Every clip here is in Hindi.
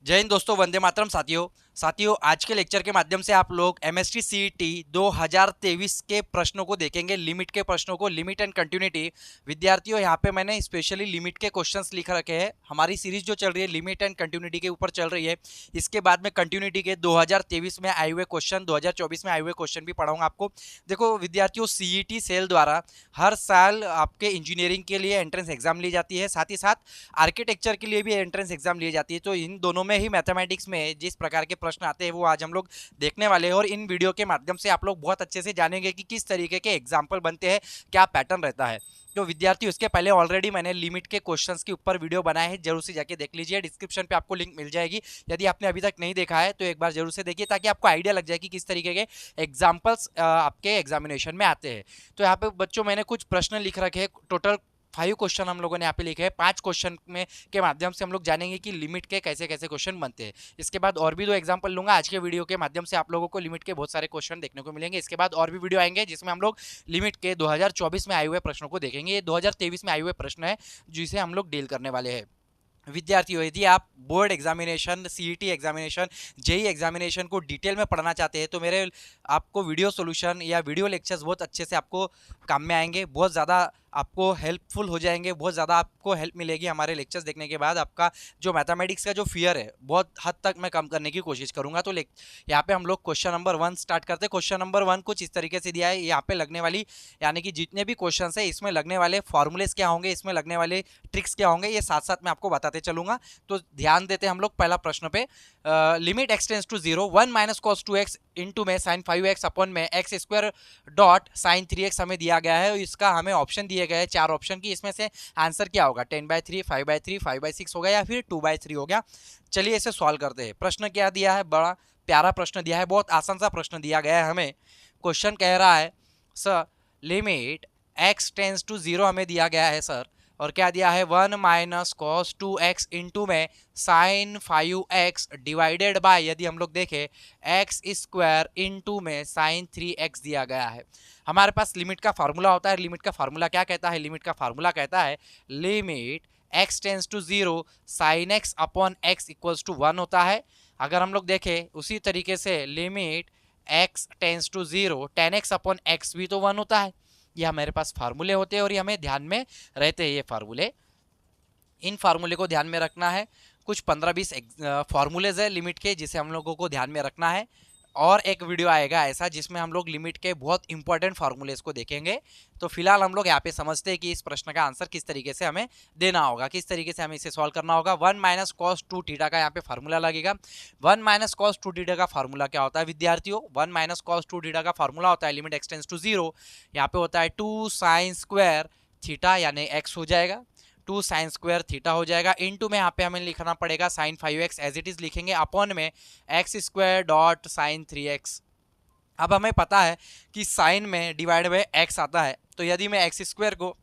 जय हिंद दोस्तों, वंदे मातरम। साथियों आज के लेक्चर के माध्यम से आप लोग एमएसटी सीईटी 2023 के प्रश्नों को देखेंगे, लिमिट के प्रश्नों को, लिमिट एंड कंटिन्यूटी। विद्यार्थियों, यहाँ पे मैंने स्पेशली लिमिट के क्वेश्चंस लिख रखे हैं। हमारी सीरीज जो चल रही है लिमिट एंड कंटिन्यूटी के ऊपर चल रही है। इसके बाद में कंटिन्यूटी के 2023 में आए हुए क्वेश्चन, 2024 में आए हुए क्वेश्चन भी पढ़ाऊंगा आपको। देखो विद्यार्थियों, सीईटी सेल द्वारा हर साल आपके इंजीनियरिंग के लिए एंट्रेंस एग्जाम ली जाती है, साथ ही साथ आर्किटेक्चर के लिए भी एंट्रेंस एग्जाम ली जाती है। तो इन दोनों में ही मैथमेटिक्स में जिस प्रकार के प्रश्न आते हैं वो आज हम लोग देखने वाले हैं, और इन वीडियो के माध्यम से आप लोग बहुत अच्छे से जानेंगे कि किस तरीके के एग्जाम्पल बनते हैं, क्या पैटर्न रहता है। तो विद्यार्थी, उसके पहले ऑलरेडी मैंने लिमिट के क्वेश्चंस के ऊपर वीडियो बनाए हैं, जरूर से जाके देख लीजिए। डिस्क्रिप्शन पे आपको लिंक मिल जाएगी। यदि आपने अभी तक नहीं देखा है तो एक बार जरूर से देखिए, ताकि आपको आइडिया लग जाए कि किस तरीके के एग्जाम्पल्स आपके एग्जामिनेशन में आते हैं। तो यहाँ पे बच्चों मैंने कुछ प्रश्न लिख रखे हैं। टोटल 5 क्वेश्चन हम लोगों ने यहाँ पे लिखे हैं। 5 क्वेश्चन में के माध्यम से हम लोग जानेंगे कि लिमिट के कैसे कैसे क्वेश्चन बनते हैं। इसके बाद और भी 2 एग्जांपल लूंगा। आज के वीडियो के माध्यम से आप लोगों को लिमिट के बहुत सारे क्वेश्चन देखने को मिलेंगे। इसके बाद और भी वीडियो आएंगे जिसमें हम लोग लिमिट के 2024 में आए हुए प्रश्नों को देखेंगे। ये 2023 में आए हुए प्रश्न है जिसे हम लोग डील करने वाले हैं। विद्यार्थियों, यदि आप board examination, CET examination, JEE examination को डिटेल में पढ़ना चाहते हैं तो मेरे आपको वीडियो सॉल्यूशन या वीडियो लेक्चर्स बहुत अच्छे से आपको काम में आएंगे, बहुत ज़्यादा आपको हेल्पफुल हो जाएंगे, बहुत ज़्यादा आपको हेल्प मिलेगी हमारे लेक्चर्स देखने के बाद। आपका जो मैथमेटिक्स का जो फियर है बहुत हद तक मैं कम करने की कोशिश करूँगा। तो यहाँ पे हम लोग क्वेश्चन नंबर 1 स्टार्ट करते हैं। क्वेश्चन नंबर 1 कुछ इस तरीके से दिया है। यहाँ पे लगने वाली, यानी कि जितने भी क्वेश्चन है इसमें लगने वाले फॉर्मूलेस क्या होंगे, इसमें लगने वाले ट्रिक्स क्या होंगे, ये साथ साथ मैं आपको बताते चलूंगा। तो ध्यान देते हैं हम लोग पहला प्रश्न पे। Limit x tends to 0, 1 minus cos 2x into में साइन 5x अपॉन में x square dot sine 3x हमें दिया गया है। इसका हमें ऑप्शन दिए गए हैं 4 ऑप्शन की। इसमें से आंसर क्या होगा? 10/3, 5/3, 5/6 होगा या फिर 2/3 हो गया। चलिए इसे सॉल्व करते हैं। प्रश्न क्या दिया है? बड़ा प्यारा प्रश्न दिया है, बहुत आसान सा प्रश्न दिया गया है हमें। क्वेश्चन कह रहा है sir limit x tends to 0 हमें दिया गया है सर, और क्या दिया है? 1 माइनस कॉस 2x इंटू में साइन 5x डिवाइडेड बाय, यदि हम लोग देखें, एक्स स्क्वायर इंटू में साइन 3x दिया गया है। हमारे पास लिमिट का फार्मूला होता है। लिमिट का फार्मूला क्या कहता है? लिमिट का फार्मूला कहता है limit x tends to 0 sine x upon x equals to 1 होता है। अगर हम लोग देखें उसी तरीके से limit x tends to 0 tan x upon x भी तो 1 होता है। ये हमारे पास फार्मूले होते हैं और ये हमें ध्यान में रहते हैं। ये फार्मूले, इन फार्मूले को ध्यान में रखना है। कुछ 15-20 फार्मूलेज है लिमिट के जिसे हम लोगों को ध्यान में रखना है। और एक वीडियो आएगा ऐसा जिसमें हम लोग लिमिट के बहुत इंपॉर्टेंट फार्मूलेज को देखेंगे। तो फिलहाल हम लोग यहाँ पे समझते हैं कि इस प्रश्न का आंसर किस तरीके से हमें देना होगा, किस तरीके से हमें इसे सॉल्व करना होगा। 1 माइनस कॉस 2 थीटा का यहाँ पे फार्मूला लगेगा। 1 माइनस कॉस 2 थीटा का फार्मूला क्या होता है विद्यार्थियों? 1 माइनस कॉस 2 थीटा का फार्मूला होता है लिमिट एक्स टेंस टू 0, यहाँ पे होता है 2 साइन स्क्वायर थीटा, यानी एक्स हो जाएगा, 2 साइन स्क्वायर थीटा हो जाएगा, इनटू में यहाँ पे हमें लिखना पड़ेगा sine 5x as it is लिखेंगे, अपॉन में x square dot sine 3x। अब हमें पता है कि साइन में डिवाइड बाय एक्स आता है, तो यदि मैं एक्स स्क्वायर को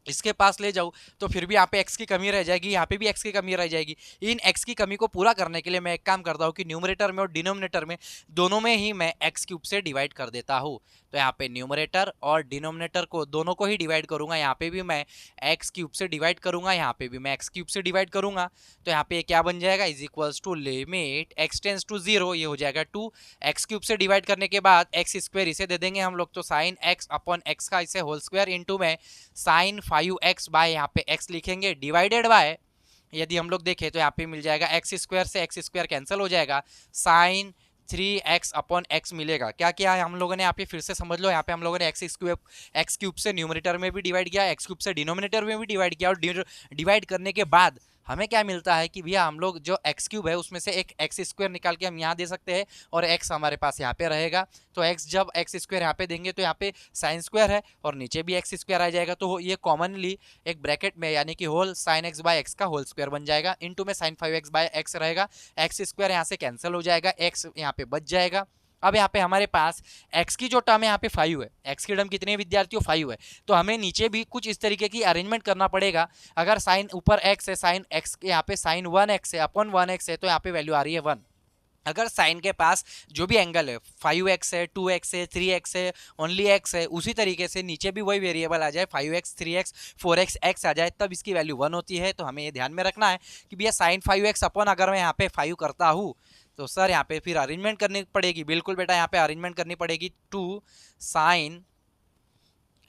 इसके पास ले जाऊँ तो फिर भी यहाँ पे x की कमी रह जाएगी, यहाँ पे भी x की कमी रह जाएगी। इन x की कमी को पूरा करने के लिए मैं एक काम करता हूँ कि न्यूमरेटर में और डिनोमिनेटर में दोनों में ही मैं x क्यूब से डिवाइड कर देता हूँ। तो यहाँ पे न्यूमरेटर और डिनोमिनेटर को दोनों को ही डिवाइड करूंगा। यहाँ पे भी मैं x क्यूब से डिवाइड करूंगा, यहाँ पे भी मैं x क्यूब से डिवाइड करूंगा। तो यहाँ पे क्या बन जाएगा? Is equals to limit x tends to 0, ये हो जाएगा 2, x क्यूब से डिवाइड करने के बाद x स्क्वायर इसे दे देंगे हम लोग, तो साइन x अपॉन x का इसे होल स्क्वायर इंटू में साइन 5x बाय यहाँ पे x लिखेंगे डिवाइडेड बाय, यदि हम लोग देखें तो यहाँ पे मिल जाएगा एक्स स्क्वायर से एक्स स्क्वायर कैंसिल हो जाएगा, साइन 3x अपॉन x मिलेगा। क्या किया है हम लोगों ने? यहाँ पे फिर से समझ लो, यहाँ पे हम लोगों ने एक्स क्यूब से न्यूमरेटर में भी डिवाइड किया, एक्स क्यूब से डिनोमिनेटर में भी डिवाइड किया, और डिवाइड करने के बाद हमें क्या मिलता है कि भैया हम लोग जो एक्स क्यूब है उसमें से एक एक्स स्क्वायर निकाल के हम यहाँ दे सकते हैं और एक्स हमारे पास यहाँ पे रहेगा। तो एक्स जब एक्स स्क्वायर यहाँ पे देंगे तो यहाँ पे साइन स्क्वायर है और नीचे भी एक्स स्क्वायर आ जाएगा, तो ये कॉमनली एक ब्रैकेट में यानी कि whole sine x by x का होल स्क्वायर बन जाएगा, इनटू में साइन 5x बाय एक्स रहेगा। एक्स स्क्वायर यहाँ से कैंसिल हो जाएगा, एक्स यहाँ पे बच जाएगा। अब यहाँ पे हमारे पास x की जो टर्म है यहाँ पे 5 है। x की टर्म कितनी है विद्यार्थियों? 5 है। तो हमें नीचे भी कुछ इस तरीके की अरेंजमेंट करना पड़ेगा। अगर साइन ऊपर x है, साइन x यहाँ पे साइन 1x है अपॉन 1x है, तो यहाँ पे वैल्यू आ रही है 1। अगर साइन के पास जो भी एंगल है 5x है, 2x है, 3x है, ओनली x है, उसी तरीके से नीचे भी वही वेरिएबल आ जाए 5x, 3x, 4x, x आ जाए, तब इसकी वैल्यू 1 होती है। तो हमें ये ध्यान में रखना है कि भैया साइन 5x अपॉन अगर मैं यहाँ पे 5 करता हूँ तो सर यहाँ पे फिर अरेंजमेंट करनी पड़ेगी। बिल्कुल बेटा, यहाँ पे अरेंजमेंट करनी पड़ेगी। 2 साइन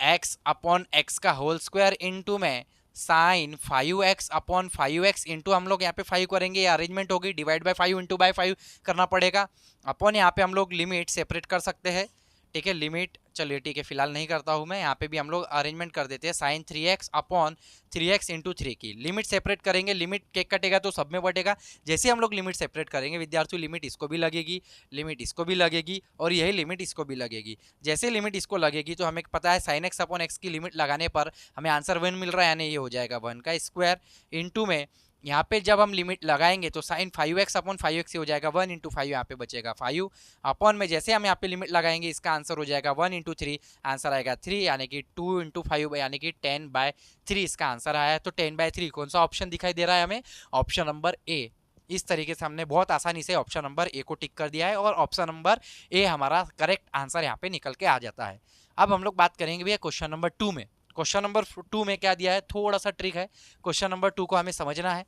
x अपॉन x का होल स्क्वायर इंटू में sine 5x upon 5x into हम लोग यहाँ पे 5 करेंगे, ये अरेंजमेंट होगी। डिवाइड बाय 5 इंटू बाय 5 करना पड़ेगा। अपॉन यहाँ पे हम लोग लिमिट सेपरेट कर सकते हैं, ठीक है। लिमिट चलिए ठीक है, फिलहाल नहीं करता हूँ मैं। यहाँ पे भी हम लोग अरेंजमेंट कर देते हैं sign 3x upon 3x into 3 की लिमिट सेपरेट करेंगे। लिमिट केक कटेगा तो सब में बटेगा। जैसे हम लोग लिमिट सेपरेट करेंगे विद्यार्थियों, लिमिट इसको भी लगेगी, लिमिट इसको भी लगेगी और यही लिमिट इसको भी लगेगी। जैसे लिमिट इसको लगेगी तो हमें पता है साइन x अपॉन x की लिमिट लगाने पर हमें आंसर 1 मिल रहा है, यानी ये हो जाएगा 1 का स्क्वायर इंटू में यहाँ पे जब हम लिमिट लगाएंगे तो साइन 5x अपॉन 5x हो जाएगा 1 इंटू 5, यहाँ पे बचेगा 5 अपॉन में जैसे हम यहाँ पे लिमिट लगाएंगे इसका आंसर हो जाएगा 1 इंटू 3, आंसर आएगा 3, यानी कि 2 इंटू 5 यानी कि 10/3 इसका आंसर आया है। तो 10/3 कौन सा ऑप्शन दिखाई दे रहा है हमें? ऑप्शन नंबर ए। इस तरीके से हमने बहुत आसानी से ऑप्शन नंबर ए को टिक कर दिया है और ऑप्शन नंबर ए हमारा करेक्ट आंसर यहाँ पे निकल के आ जाता है। अब हम लोग बात करेंगे भैया क्वेश्चन नंबर 2 में। क्वेश्चन नंबर 2 में क्या दिया है, थोड़ा सा ट्रिक है। क्वेश्चन नंबर 2 को हमें समझना है।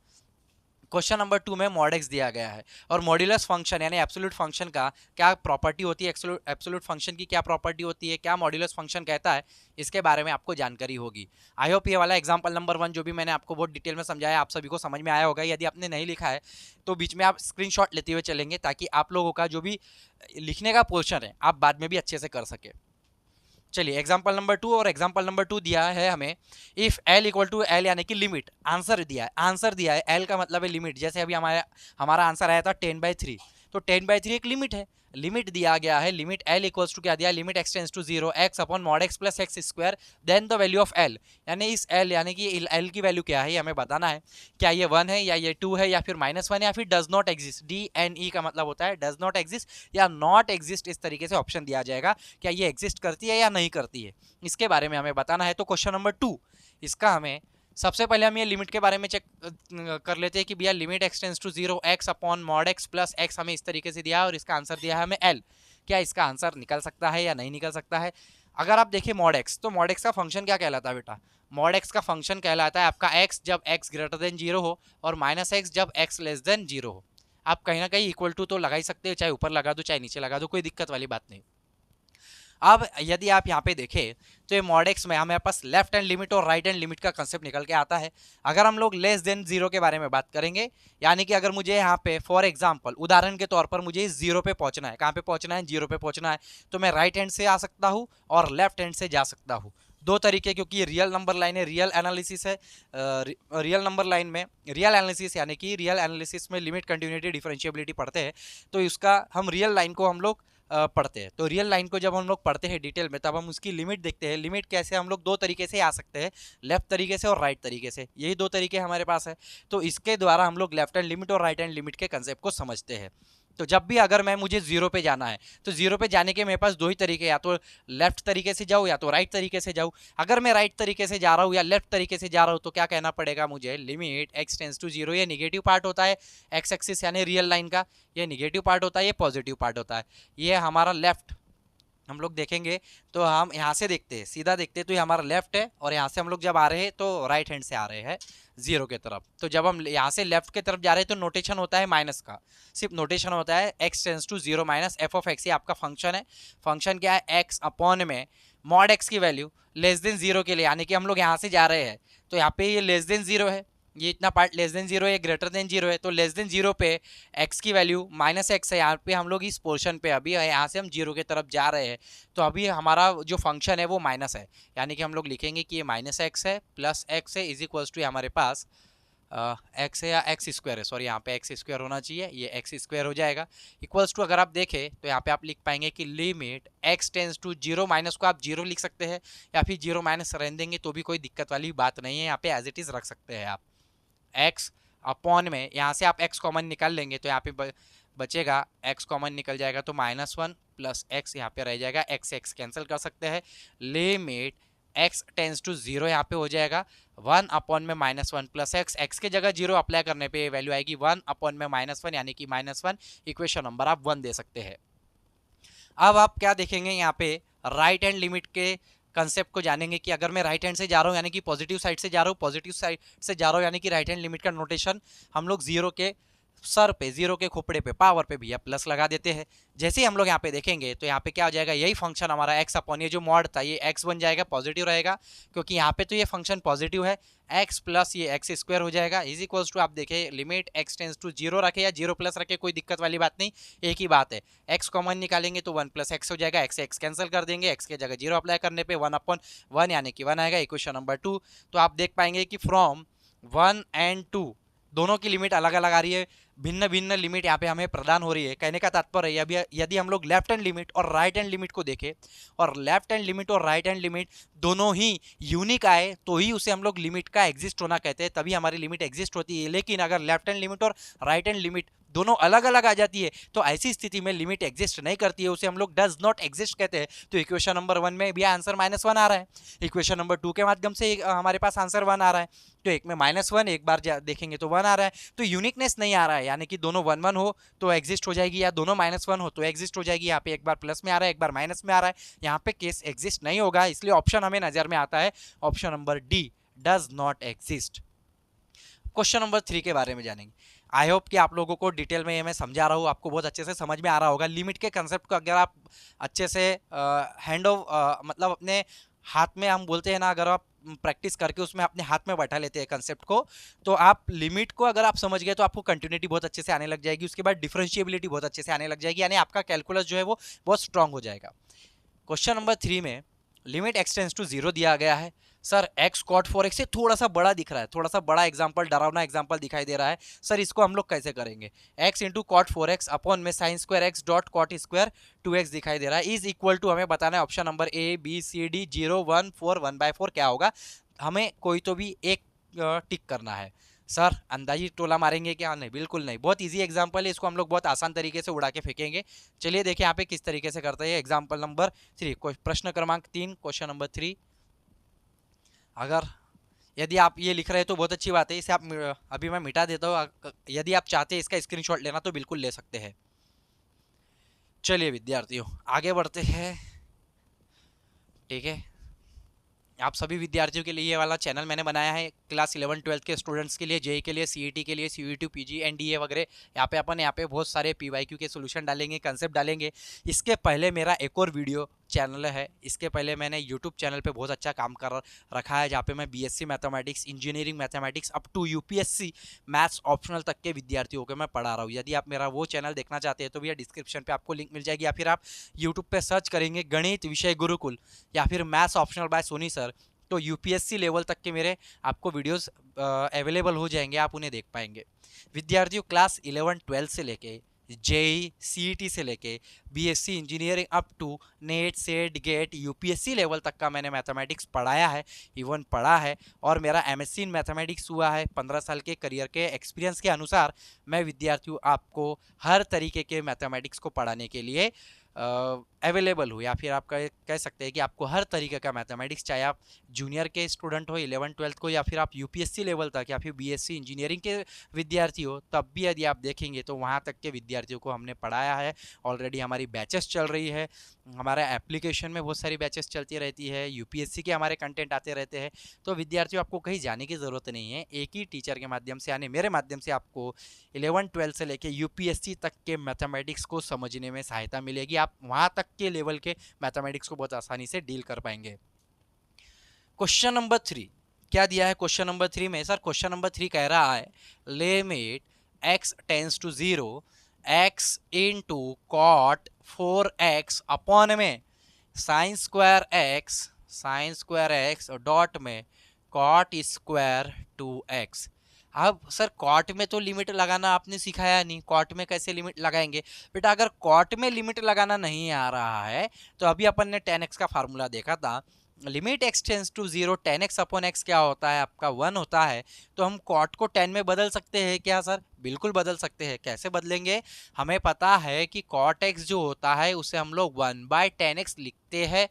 क्वेश्चन नंबर 2 में मॉड एक्स दिया गया है और मॉड्यूलस फंक्शन यानी एब्सोल्यूट फंक्शन का क्या प्रॉपर्टी होती है, एब्सोल्यूट फंक्शन की क्या प्रॉपर्टी होती है, क्या मॉड्यूलस फंक्शन कहता है, इसके बारे में आपको जानकारी होगी। आई होप ये वाला एग्जांपल नंबर 1 जो भी मैंने आपको बहुत डिटेल में समझाया आप सभी को समझ में आया होगा। यदि आपने नहीं लिखा है तो बीच में आप स्क्रीनशॉट लेते हुए चलेंगे ताकि आप लोगों का जो भी लिखने का पोर्शन है आप बाद में भी अच्छे से कर सके। चलिए एग्जाम्पल नंबर 2, और एग्जाम्पल नंबर 2 दिया है हमें if L equal to L यानी कि लिमिट, आंसर दिया है, आंसर दिया है एल का मतलब है लिमिट। जैसे अभी हमारा आंसर आया था 10/3, तो 10/3 एक लिमिट है, लिमिट दिया गया है। लिमिट एल इक्वल्स टू क्या दिया, limit x tends to 0 x upon mod x plus x square then the value of L, यानी इस एल यानी कि एल की वैल्यू क्या है ये हमें बताना है। क्या ये 1 है या ये 2 है या फिर -1 या फिर डज नॉट एग्जिस्ट, DNE का मतलब होता है डज नॉट एग्जिस्ट या नॉट एग्जिस्ट, इस तरीके से ऑप्शन दिया जाएगा। क्या ये एग्जिस्ट करती है या नहीं करती है, इसके बारे में हमें बताना है। तो क्वेश्चन नंबर 2 इसका हमें सबसे पहले हम ये लिमिट के बारे में चेक कर लेते हैं कि भैया limit x tends to 0 x upon mod x plus x हमें इस तरीके से दिया है और इसका आंसर दिया है हमें एल। क्या इसका आंसर निकल सकता है या नहीं निकल सकता है? अगर आप देखिए मॉड एक्स, तो मॉड एक्स का फंक्शन क्या कहलाता है बेटा? मॉड एक्स का फंक्शन कहलाता है आपका एक्स जब एक्स ग्रेटर देन 0 हो और -x जब एक्स लेस देन 0 हो। आप कहीं ना कहीं इक्वल टू तो लगा ही सकते हो, चाहे ऊपर लगा दो चाहे नीचे लगा दो, कोई दिक्कत वाली बात नहीं। अब यदि आप यहाँ पे देखें तो ये मॉड एक्स में हमारे पास लेफ्ट हैंड लिमिट और राइट हैंड लिमिट का कंसेप्ट निकल के आता है। अगर हम लोग लेस देन 0 के बारे में बात करेंगे, यानी कि अगर मुझे यहाँ पे फॉर एग्जांपल उदाहरण के तौर पर मुझे इस 0 पे पहुंचना है, कहाँ पे पहुंचना है, 0 पे पहुंचना है, तो मैं राइट हैंड से आ सकता हूँ और लेफ्ट हैंड से जा सकता हूँ। दो तरीके, क्योंकि ये रियल नंबर लाइन है, रियल एनालिसिस है। रियल नंबर लाइन में रियल एनालिसिस यानी कि रियल एनालिसिस में लिमिट कंटिन्यूटी डिफरेंशिएबिलिटी पढ़ते हैं, तो इसका हम रियल लाइन को हम लोग पढ़ते हैं। तो रियल लाइन को जब हम लोग पढ़ते हैं डिटेल में तब हम उसकी लिमिट देखते हैं। लिमिट कैसे हम लोग दो तरीके से आ सकते हैं, लेफ्ट तरीके से और राइट तरीके से, यही दो तरीके हमारे पास है। तो इसके द्वारा हम लोग लेफ्ट हैंड लिमिट और राइट हैंड लिमिट के कंसेप्ट को समझते हैं। तो जब भी अगर मुझे 0 पे जाना है तो 0 पे जाने के मेरे पास दो ही तरीके, या तो लेफ्ट तरीके से जाऊँ या तो राइट तरीके से जाऊँ। अगर मैं राइट तरीके से जा रहा हूँ या लेफ्ट तरीके से जा रहा हूँ तो क्या कहना पड़ेगा मुझे, लिमिट एक्स टेंस टू 0, ये निगेटिव पार्ट होता है एक्स एक्सिस यानी रियल लाइन का, ये निगेटिव पार्ट होता है, ये पॉजिटिव पार्ट होता है। ये हमारा लेफ्ट हम लोग देखेंगे तो हम यहाँ से देखते हैं, सीधा देखते हैं तो ये हमारा लेफ्ट है, और यहाँ से हम लोग जब आ रहे हैं तो राइट हैंड से आ रहे हैं 0 के तरफ। तो जब हम यहाँ से लेफ्ट के तरफ जा रहे हैं तो नोटेशन होता है माइनस का, सिर्फ नोटेशन होता है x tends to 0 minus F of x, ये आपका फंक्शन है। फंक्शन क्या है, एक्स अपॉन में मॉड एक्स की वैल्यू लेस देन 0 के लिए, यानी कि हम लोग यहाँ से जा रहे हैं तो यहाँ पे ये लेस देन 0 है, ये इतना पार्ट लेस देन 0 है, ग्रेटर देन 0 है, तो लेस देन 0 पे x की वैल्यू -x है। यहाँ पे हम लोग इस पोर्शन पे अभी यहाँ से हम 0 की तरफ जा रहे हैं तो अभी हमारा जो फंक्शन है वो माइनस है, यानी कि हम लोग लिखेंगे कि ये -x है प्लस x है इज इक्वल्स टू हमारे पास x है या एक्स स्क्वायर है, सॉरी यहाँ पे एक्स स्क्वायर होना चाहिए, ये एक्स स्क्वायर हो जाएगा इक्वल्स टू, अगर आप देखें तो यहाँ पे आप लिख पाएंगे कि limit x tends to 0, minus को आप 0 लिख सकते हैं या फिर 0 माइनस रहने देंगे तो भी कोई दिक्कत वाली बात नहीं है, यहाँ पे एज इट इज़ रख सकते हैं आप। x अपॉन में यहाँ से आप x कॉमन निकाल लेंगे तो यहाँ पे बचेगा, x कॉमन निकल जाएगा तो -1 प्लस x यहाँ पे रह जाएगा, x से x कैंसिल कर सकते हैं। Limit x tends to zero यहाँ पे हो जाएगा 1 में -1 प्लस एक्स, एक्स के जगह जीरो अप्लाई करने पे वैल्यू आएगी 1 में -1 यानी कि -1। इक्वेशन नंबर आप 1 दे सकते हैं। अब आप क्या देखेंगे यहाँ पे राइट हैंड लिमिट के कंसेप्ट को जानेंगे कि अगर मैं राइट हैंड से जा रहा हूँ यानी कि पॉजिटिव साइड से जा रहा हूँ, पॉजिटिव साइड से जा रहा हूँ यानी कि राइट हैंड लिमिट का नोटेशन हम लोग जीरो के सर पे, जीरो के खोपड़े पे, पावर पे भैया प्लस लगा देते हैं। जैसे ही हम लोग यहाँ पे देखेंगे तो यहाँ पे क्या हो जाएगा, यही फंक्शन हमारा एक्स अपॉन ये जो मॉड था ये एक्स बन जाएगा, पॉजिटिव रहेगा क्योंकि यहाँ पे तो ये फंक्शन पॉजिटिव है। एक्स प्लस ये एक्स स्क्वायर हो जाएगा इज इक्वल्स टू, आप देखें limit x tends to zero रखे या जीरो प्लस रखे कोई दिक्कत वाली बात नहीं, एक ही बात है। एक्स कॉमन निकालेंगे तो 1 प्लस एक्स हो जाएगा, एक्स एक्स कैंसिल कर देंगे, एक्स के जगह जीरो अप्लाई करने पे 1/1 यानी कि 1 आएगा। इक्वेशन नंबर 2 तो आप देख पाएंगे कि फ्रॉम 1 एंड 2 दोनों की लिमिट अलग अलग आ रही है, भिन्न भिन्न लिमिट यहाँ पे हमें प्रदान हो रही है। कहने का तात्पर्य है यदि हम लोग लेफ्ट हैंड लिमिट और राइट हैंड लिमिट को देखें और लेफ्ट हैंड लिमिट और राइट हैंड लिमिट दोनों ही यूनिक आए तो ही उसे हम लोग लिमिट का एग्जिस्ट होना कहते हैं, तभी हमारी लिमिट एग्जिस्ट होती है। लेकिन अगर लेफ्ट हैंड लिमिट और राइट हैंड लिमिट दोनों अलग अलग आ जाती है तो ऐसी स्थिति में लिमिट एग्जिस्ट नहीं करती है, उसे हम लोग डज नॉट एग्जिस्ट कहते हैं। तो इक्वेशन नंबर 1 में भी आंसर -1 आ रहा है, इक्वेशन नंबर 2 के माध्यम से हमारे पास आंसर 1 आ रहा है, तो एक में -1 एक बार देखेंगे तो 1 आ रहा है, तो यूनिकनेस नहीं आ रहा है, यानी कि दोनों 1 1 हो तो एग्जिस्ट हो जाएगी या दोनों -1 हो तो एग्जिस्ट हो जाएगी। यहाँ पे एक बार प्लस में आ रहा है एक बार माइनस में आ रहा है, यहाँ पे केस एग्जिस्ट नहीं होगा, इसलिए ऑप्शन हमें नजर में आता है option number D, does not exist. Question number 3 के बारे में जानेंगे। आई होप कि आप लोगों को डिटेल में ये मैं समझा रहा हूँ, आपको बहुत अच्छे से समझ में आ रहा होगा। लिमिट के कंसेप्ट को अगर आप अच्छे से हैंड ऑफ मतलब अपने हाथ में, हम बोलते हैं ना, अगर आप प्रैक्टिस करके उसमें अपने हाथ में बैठा लेते हैं कंसेप्ट को, तो आप लिमिट को अगर आप समझ गए तो आपको कंटिन्यूटी बहुत अच्छे से आने लग जाएगी, उसके बाद डिफरेंशिएबिलिटी बहुत अच्छे से आने लग जाएगी, यानी आपका कैलकुलस जो है वो बहुत स्ट्रांग हो जाएगा। क्वेश्चन नंबर 3 में limit x tends to zero दिया गया है। सर एक्स कॉट 4x से थोड़ा सा बड़ा दिख रहा है, थोड़ा सा बड़ा एग्जांपल, डरावना एग्जांपल दिखाई दे रहा है। सर इसको हम लोग कैसे करेंगे, x into cot 4x upon में sine square x dot cot square 2x दिखाई दे रहा है, इज इक्वल टू हमें बताना है option number A B C D 0 1 4 1/4 क्या होगा, हमें कोई तो भी एक टिक करना है। सर अंदाजी टोला मारेंगे क्या, नहीं बिल्कुल नहीं, बहुत इजी एग्जांपल है, इसको हम लोग बहुत आसान तरीके से उड़ा के फेंकेंगे। चलिए देखिए यहाँ पे किस तरीके से करते हैं। एग्जांपल नंबर 3, प्रश्न क्रमांक 3, क्वेश्चन नंबर 3। अगर यदि आप ये लिख रहे हैं तो बहुत अच्छी बात है, इसे आप अभी मैं मिटा देता हूँ, यदि आप चाहते हैं इसका स्क्रीनशॉट लेना तो बिल्कुल ले सकते हैं। चलिए विद्यार्थियों आगे बढ़ते हैं, ठीक है। आप सभी विद्यार्थियों के लिए ये वाला चैनल मैंने बनाया है, क्लास 11 12 के स्टूडेंट्स के लिए, जेई के लिए, सीईटी के लिए, सीयूटी पीजी एनडीए वगैरह। यहाँ पे बहुत सारे पीवाईक्यू के सॉल्यूशन डालेंगे, कंसेप्ट डालेंगे। इसके पहले मेरा एक और वीडियो चैनल है, इसके पहले मैंने यूट्यूब चैनल पे बहुत अच्छा काम कर रखा है, जहाँ पे मैं BSc mathematics, engineering mathematics up to UPSC maths optional तक के विद्यार्थियों को मैं पढ़ा रहा हूँ। यदि आप मेरा वो चैनल देखना चाहते हैं तो भैया डिस्क्रिप्शन पे आपको लिंक मिल जाएगी, या फिर आप यूट्यूब पे सर्च करेंगे गणित विषय गुरुकुल या फिर maths optional by Soni sir, तो यूपीएससी लेवल तक के मेरे आपको वीडियोस अवेलेबल हो जाएंगे, आप उन्हें देख पाएंगे। विद्यार्थियों क्लास 11 12 से लेके जेई सीईटी से लेके BSc engineering up to NET SET GATE UPSC level तक का मैंने मैथमेटिक्स पढ़ाया है, इवन पढ़ा है, और मेरा एमएससी इन मैथमेटिक्स हुआ है। 15 साल के करियर के एक्सपीरियंस के अनुसार मैं विद्यार्थियों आपको हर तरीके के मैथमेटिक्स को पढ़ाने के लिए अवेलेबल हो, या फिर आप कह सकते हैं कि आपको हर तरीके का मैथमेटिक्स, चाहे आप जूनियर के स्टूडेंट हो 11 12 को, या फिर आप यूपीएससी लेवल तक, या फिर बीएससी इंजीनियरिंग के विद्यार्थी हो, तब भी यदि आप देखेंगे तो वहाँ तक के विद्यार्थियों को हमने पढ़ाया है। ऑलरेडी हमारी बैचेस चल रही है, हमारा एप्लीकेशन में बहुत सारी बैचेस चलती रहती है, यूपीएससी के हमारे कंटेंट आते रहते हैं। तो विद्यार्थियों आपको कहीं जाने की ज़रूरत नहीं है, एक ही टीचर के माध्यम से, यानी मेरे माध्यम से आपको 11 12 से लेके यूपीएससी तक के मैथमेटिक्स को समझने में सहायता मिलेगी। आप वहाँ तक के लेवल के मैथमेटिक्स को बहुत आसानी से डील कर पाएंगे। क्वेश्चन नंबर 3 क्या दिया है क्वेश्चन नंबर 3 में? सर क्वेश्चन नंबर 3 कह रहा है limit x tends to 0 x into cot 4x upon में साइन स्क्वायर एक्स डॉट में कॉट स्क्वायर 2x। अब सर कॉट में तो लिमिट लगाना आपने सिखाया नहीं, कॉट में कैसे लिमिट लगाएंगे बेटा? अगर कॉट में लिमिट लगाना नहीं आ रहा है तो अभी अपन ने tan x का फार्मूला देखा था, limit x tends to 0 tan x upon x क्या होता है आपका 1 होता है, तो हम कॉट को tan में बदल सकते हैं क्या सर? बिल्कुल बदल सकते हैं। कैसे बदलेंगे? हमें पता है कि cot x जो होता है उसे हम लोग 1/tan x लिखते हैं,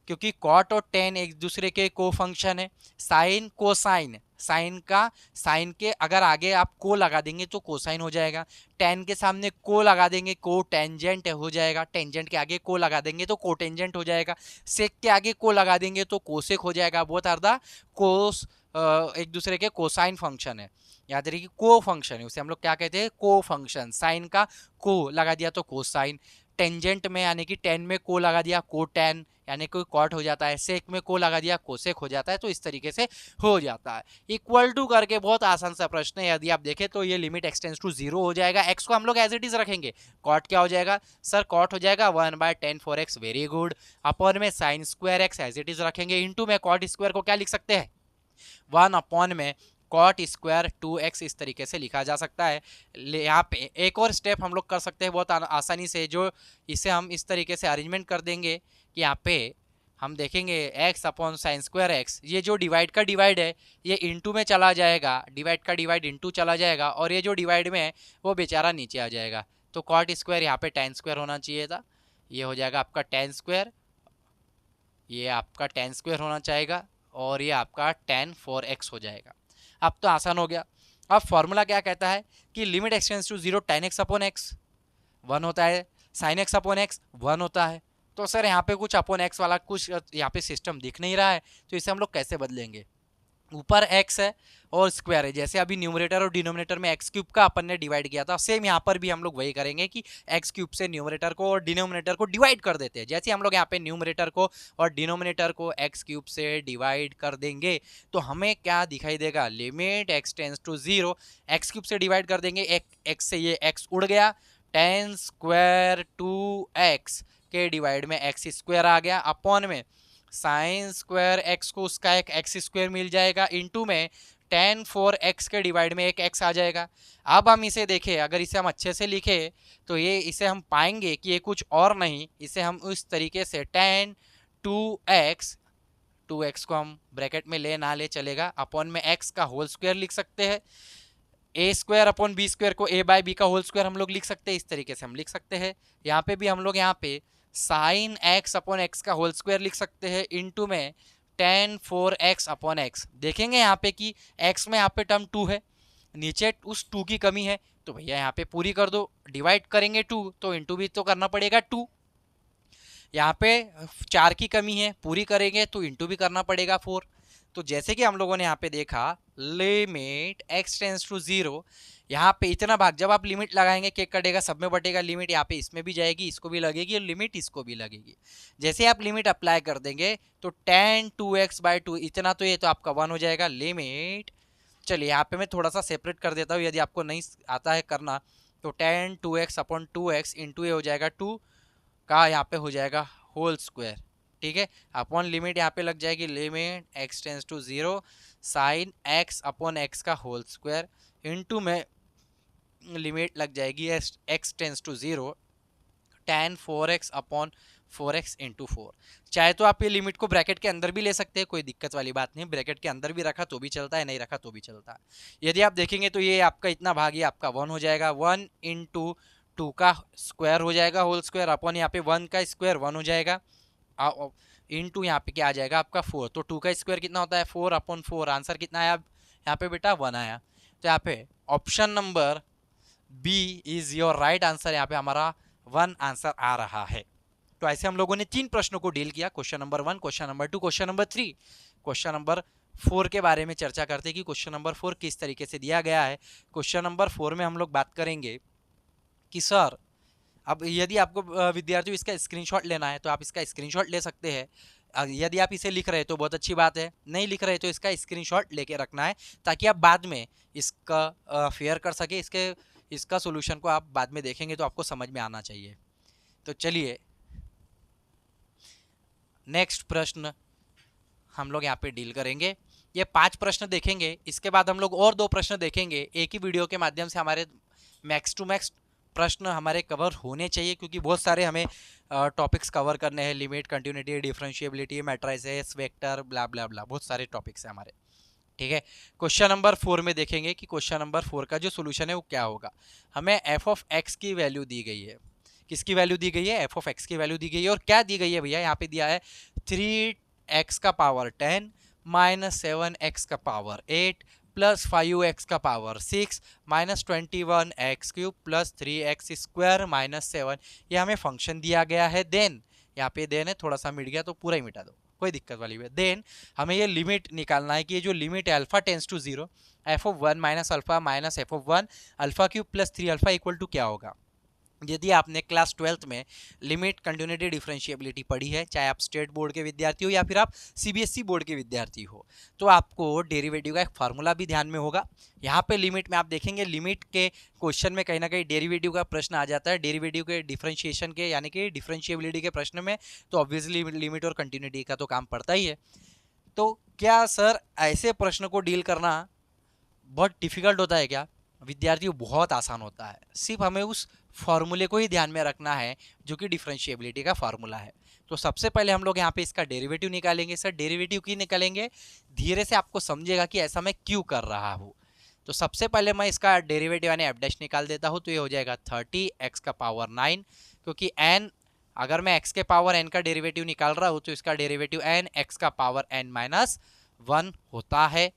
क्योंकि कॉट और टेन एक दूसरे के को फंक्शन है। साइन कोसाइन, साइन के अगर आगे आप को लगा देंगे तो कोसाइन हो जाएगा। टेन के सामने को लगा देंगे को टेंजेंट हो जाएगा, टेंजेंट के आगे को लगा देंगे तो कोटेंजेंट हो जाएगा, सेक के आगे को लगा देंगे तो कोसेक हो जाएगा। बोथ आर द कोस एक दूसरे के कोसाइन फंक्शन है। याद रखिए को फंक्शन है, उसे हम लोग क्या कहते हैं, को फंक्शन। साइन का को लगा दिया तो कोसाइन, टेंजेंट में यानी कि टेन में को लगा दिया को टेन यानी कोई कॉट हो जाता है, सेक में को लगा दिया कोसेक हो जाता है। तो इस तरीके से हो जाता है। इक्वल टू करके बहुत आसान सा प्रश्न है, यदि आप देखें तो ये लिमिट एक्सटेंड्स टू 0 हो जाएगा। एक्स को हम लोग एज इट इज रखेंगे, कॉट क्या हो जाएगा सर, कॉट हो जाएगा 1/10 4 एक्स, वेरी गुड। अपॉन में sine square x as it is रखेंगे, इंटू में कॉट स्क्वायर को क्या लिख सकते हैं 1 अपॉन में कॉट स्क्वायर 2x, इस तरीके से लिखा जा सकता है। यहाँ पे एक और स्टेप हम लोग कर सकते हैं बहुत आसानी से, जो इसे हम इस तरीके से अरेंजमेंट कर देंगे कि यहाँ पे हम देखेंगे x upon sine square x, ये जो डिवाइड का डिवाइड है ये इंटू में चला जाएगा, डिवाइड का डिवाइड इंटू चला जाएगा, और ये जो डिवाइड में है वो बेचारा नीचे आ जाएगा। तो कॉट स्क्वायर यहाँ पे टेन स्क्वायर होना चाहिए था, ये हो जाएगा आपका टेन स्क्वायर, ये आपका टेन स्क्वायर होना चाहेगा, और ये आपका टेन 4x हो जाएगा। अब तो आसान हो गया। अब फॉर्मूला क्या कहता है कि limit x tends to 0 tan x upon x 1 होता है, sin x अपॉन एक्स 1 होता है। तो सर यहाँ पे कुछ अपॉन एक्स वाला कुछ यहाँ पे सिस्टम दिख नहीं रहा है, तो इसे हम लोग कैसे बदलेंगे। ऊपर x है और स्क्वायर है, जैसे अभी न्यूमरेटर और डिनोमिनेटर में x क्यूब का अपन ने डिवाइड किया था, सेम यहाँ पर भी हम लोग वही करेंगे कि x क्यूब से न्यूमरेटर को और डिनोमिनेटर को डिवाइड कर देते हैं। जैसे हम लोग यहाँ पे न्यूमरेटर को और डिनोमिनेटर को x क्यूब से डिवाइड कर देंगे तो हमें क्या दिखाई देगा, limit x tends to 0, x cube से डिवाइड कर देंगे, x से ये x उड़ गया, टेन स्क्वायर 2x के डिवाइड में x स्क्वायर आ गया, अपॉन में साइन स्क्वायर एक्स को उसका एक एक्स स्क्वायर मिल जाएगा, इंटू में टेन 4x के डिवाइड में एक x आ जाएगा। अब हम इसे देखें, अगर इसे हम अच्छे से लिखें तो ये इसे हम पाएंगे कि ये कुछ और नहीं, इसे हम उस तरीके से टेन 2x को हम ब्रैकेट में ले ना ले चलेगा, अपॉन में x का होल स्क्वायर लिख सकते हैं, ए स्क्वायर अपॉन बी स्क्वायर को a बाय बी का होल स्क्वायर हम लोग लिख सकते हैं, इस तरीके से हम लिख सकते हैं। यहाँ पे भी हम लोग यहाँ पे साइन x अपॉन एक्स का होल स्क्वायर लिख सकते हैं, इंटू में टेन 4x अपॉन एक्स। देखेंगे यहाँ पे कि x में यहाँ पे टर्म 2 है, नीचे उस 2 की कमी है, तो भैया यहाँ पे पूरी कर दो, डिवाइड करेंगे 2 तो इंटू भी तो करना पड़ेगा 2। यहाँ पे 4 की कमी है, पूरी करेंगे तो इंटू भी करना पड़ेगा 4। तो जैसे कि हम लोगों ने यहाँ पे देखा लिमिट x टेंड्स टू 0, यहाँ पे इतना भाग जब आप लिमिट लगाएंगे केक कटेगा, सब में बटेगा, लिमिट यहाँ पे इसमें भी जाएगी, इसको भी लगेगी और लिमिट इसको भी लगेगी। जैसे आप लिमिट अप्लाई कर देंगे तो tan 2x/2 इतना, तो ये तो आपका 1 हो जाएगा लिमिट। चलिए यहाँ पे मैं थोड़ा सा सेपरेट कर देता हूँ, यदि आपको नहीं आता है करना तो tan 2x upon 2x into ये हो जाएगा 2 का यहाँ पे हो जाएगा होल स्क्वायर, ठीक है, अपॉन लिमिट यहाँ पे लग जाएगी limit x tends to 0 sine x upon x का होल स्क्वायर, इंटू में लिमिट लग जाएगी x tends to 0 tan 4x upon 4x into 4। चाहे तो आप ये लिमिट को ब्रैकेट के अंदर भी ले सकते हैं, कोई दिक्कत वाली बात नहीं, ब्रैकेट के अंदर भी रखा तो भी चलता है, नहीं रखा तो भी चलता है। यदि आप देखेंगे तो ये आपका इतना भाग ही आपका 1 हो जाएगा, 1 इंटू 2 का स्क्वायर हो जाएगा होल स्क्वायर, अपॉन यहाँ पे 1 का स्क्वायर 1 हो जाएगा, इंटू यहाँ पे क्या आ जाएगा आपका 4। तो 2 का स्क्वायर कितना होता है 4 अपॉन 4, आंसर कितना आया यहाँ पे बेटा 1 आया। तो यहाँ पे option number B is your right answer, यहाँ पे हमारा 1 आंसर आ रहा है। तो ऐसे हम लोगों ने 3 प्रश्नों को डील किया, question number 1, question number 2, question number 3। Question number 4 के बारे में चर्चा करते हैं कि क्वेश्चन नंबर 4 किस तरीके से दिया गया है। क्वेश्चन नंबर 4 में हम लोग बात करेंगे कि सर अब यदि आपको विद्यार्थियों इसका स्क्रीनशॉट लेना है तो आप इसका स्क्रीनशॉट ले सकते हैं। यदि आप इसे लिख रहे हैं तो बहुत अच्छी बात है, नहीं लिख रहे तो इसका स्क्रीनशॉट लेके रखना है ताकि आप बाद में इसका फेयर कर सके, इसका सोल्यूशन को आप बाद में देखेंगे तो आपको समझ में आना चाहिए। तो चलिए नेक्स्ट प्रश्न हम लोग यहाँ पे डील करेंगे। ये 5 प्रश्न देखेंगे, इसके बाद हम लोग और 2 प्रश्न देखेंगे। एक ही वीडियो के माध्यम से हमारे मैक्स टू मैक्स प्रश्न हमारे कवर होने चाहिए, क्योंकि बहुत सारे हमें टॉपिक्स कवर करने हैं, limit, continuity, differentiability, matrices, vector, blah blah blah, बहुत सारे टॉपिक्स हैं हमारे, ठीक है। क्वेश्चन नंबर 4 में देखेंगे कि क्वेश्चन नंबर 4 का जो सोल्यूशन है वो क्या होगा। हमें f ऑफ x की वैल्यू दी गई है, किसकी वैल्यू दी गई है, एफ ऑफ एक्स की वैल्यू दी गई है। और क्या दी गई है भैया, यहाँ पे दिया है 3x का पावर 10 माइनस 7x का पावर 8 प्लस 5x का power 6 minus 21x cube plus 3x square minus 7। ये हमें फंक्शन दिया गया है। देन यहाँ पे देन है, थोड़ा सा मिट गया तो पूरा ही मिटा दो, कोई दिक्कत वाली बात। देन हमें ये लिमिट निकालना है कि ये जो लिमिट है alpha tends to 0 f of 1 minus alpha minus F of 1 alpha cube plus 3 alpha equal to क्या होगा। यदि आपने क्लास 12th में लिमिट कंटिन्यूटी डिफरेंशिएबिलिटी पढ़ी है, चाहे आप स्टेट बोर्ड के विद्यार्थी हो या फिर आप सीबीएसई बोर्ड के विद्यार्थी हो, तो आपको डेरिवेटिव का एक फार्मूला भी ध्यान में होगा। यहाँ पे लिमिट में आप देखेंगे, लिमिट के क्वेश्चन में कहीं ना कहीं डेरिवेटिव का प्रश्न आ जाता है, डेरिवेटिव के डिफरेंशिएशन के यानी कि डिफरेंशिएबिलिटी के प्रश्न में, तो ऑब्वियसली लिमिट और कंटिन्यूटी का तो काम पड़ता ही है। तो क्या सर ऐसे प्रश्न को डील करना बहुत डिफिकल्ट होता है क्या? विद्यार्थियों बहुत आसान होता है, सिर्फ हमें उस फॉर्मूले को ही ध्यान में रखना है जो कि डिफरेंशिएबिलिटी का फार्मूला है। तो सबसे पहले हम लोग यहाँ पे इसका डेरिवेटिव निकालेंगे। सर डेरिवेटिव क्यों निकालेंगे, धीरे से आपको समझेगा कि ऐसा मैं क्यों कर रहा हूँ। तो सबसे पहले मैं इसका डेरिवेटिव यानी एफ डैश निकाल देता हूँ, तो ये हो जाएगा 30x का पावर 9, क्योंकि n अगर मैं x के पावर n का डेरिवेटिव निकाल रहा हूँ तो इसका डेरिवेटिव n x का पावर n माइनस 1 होता है।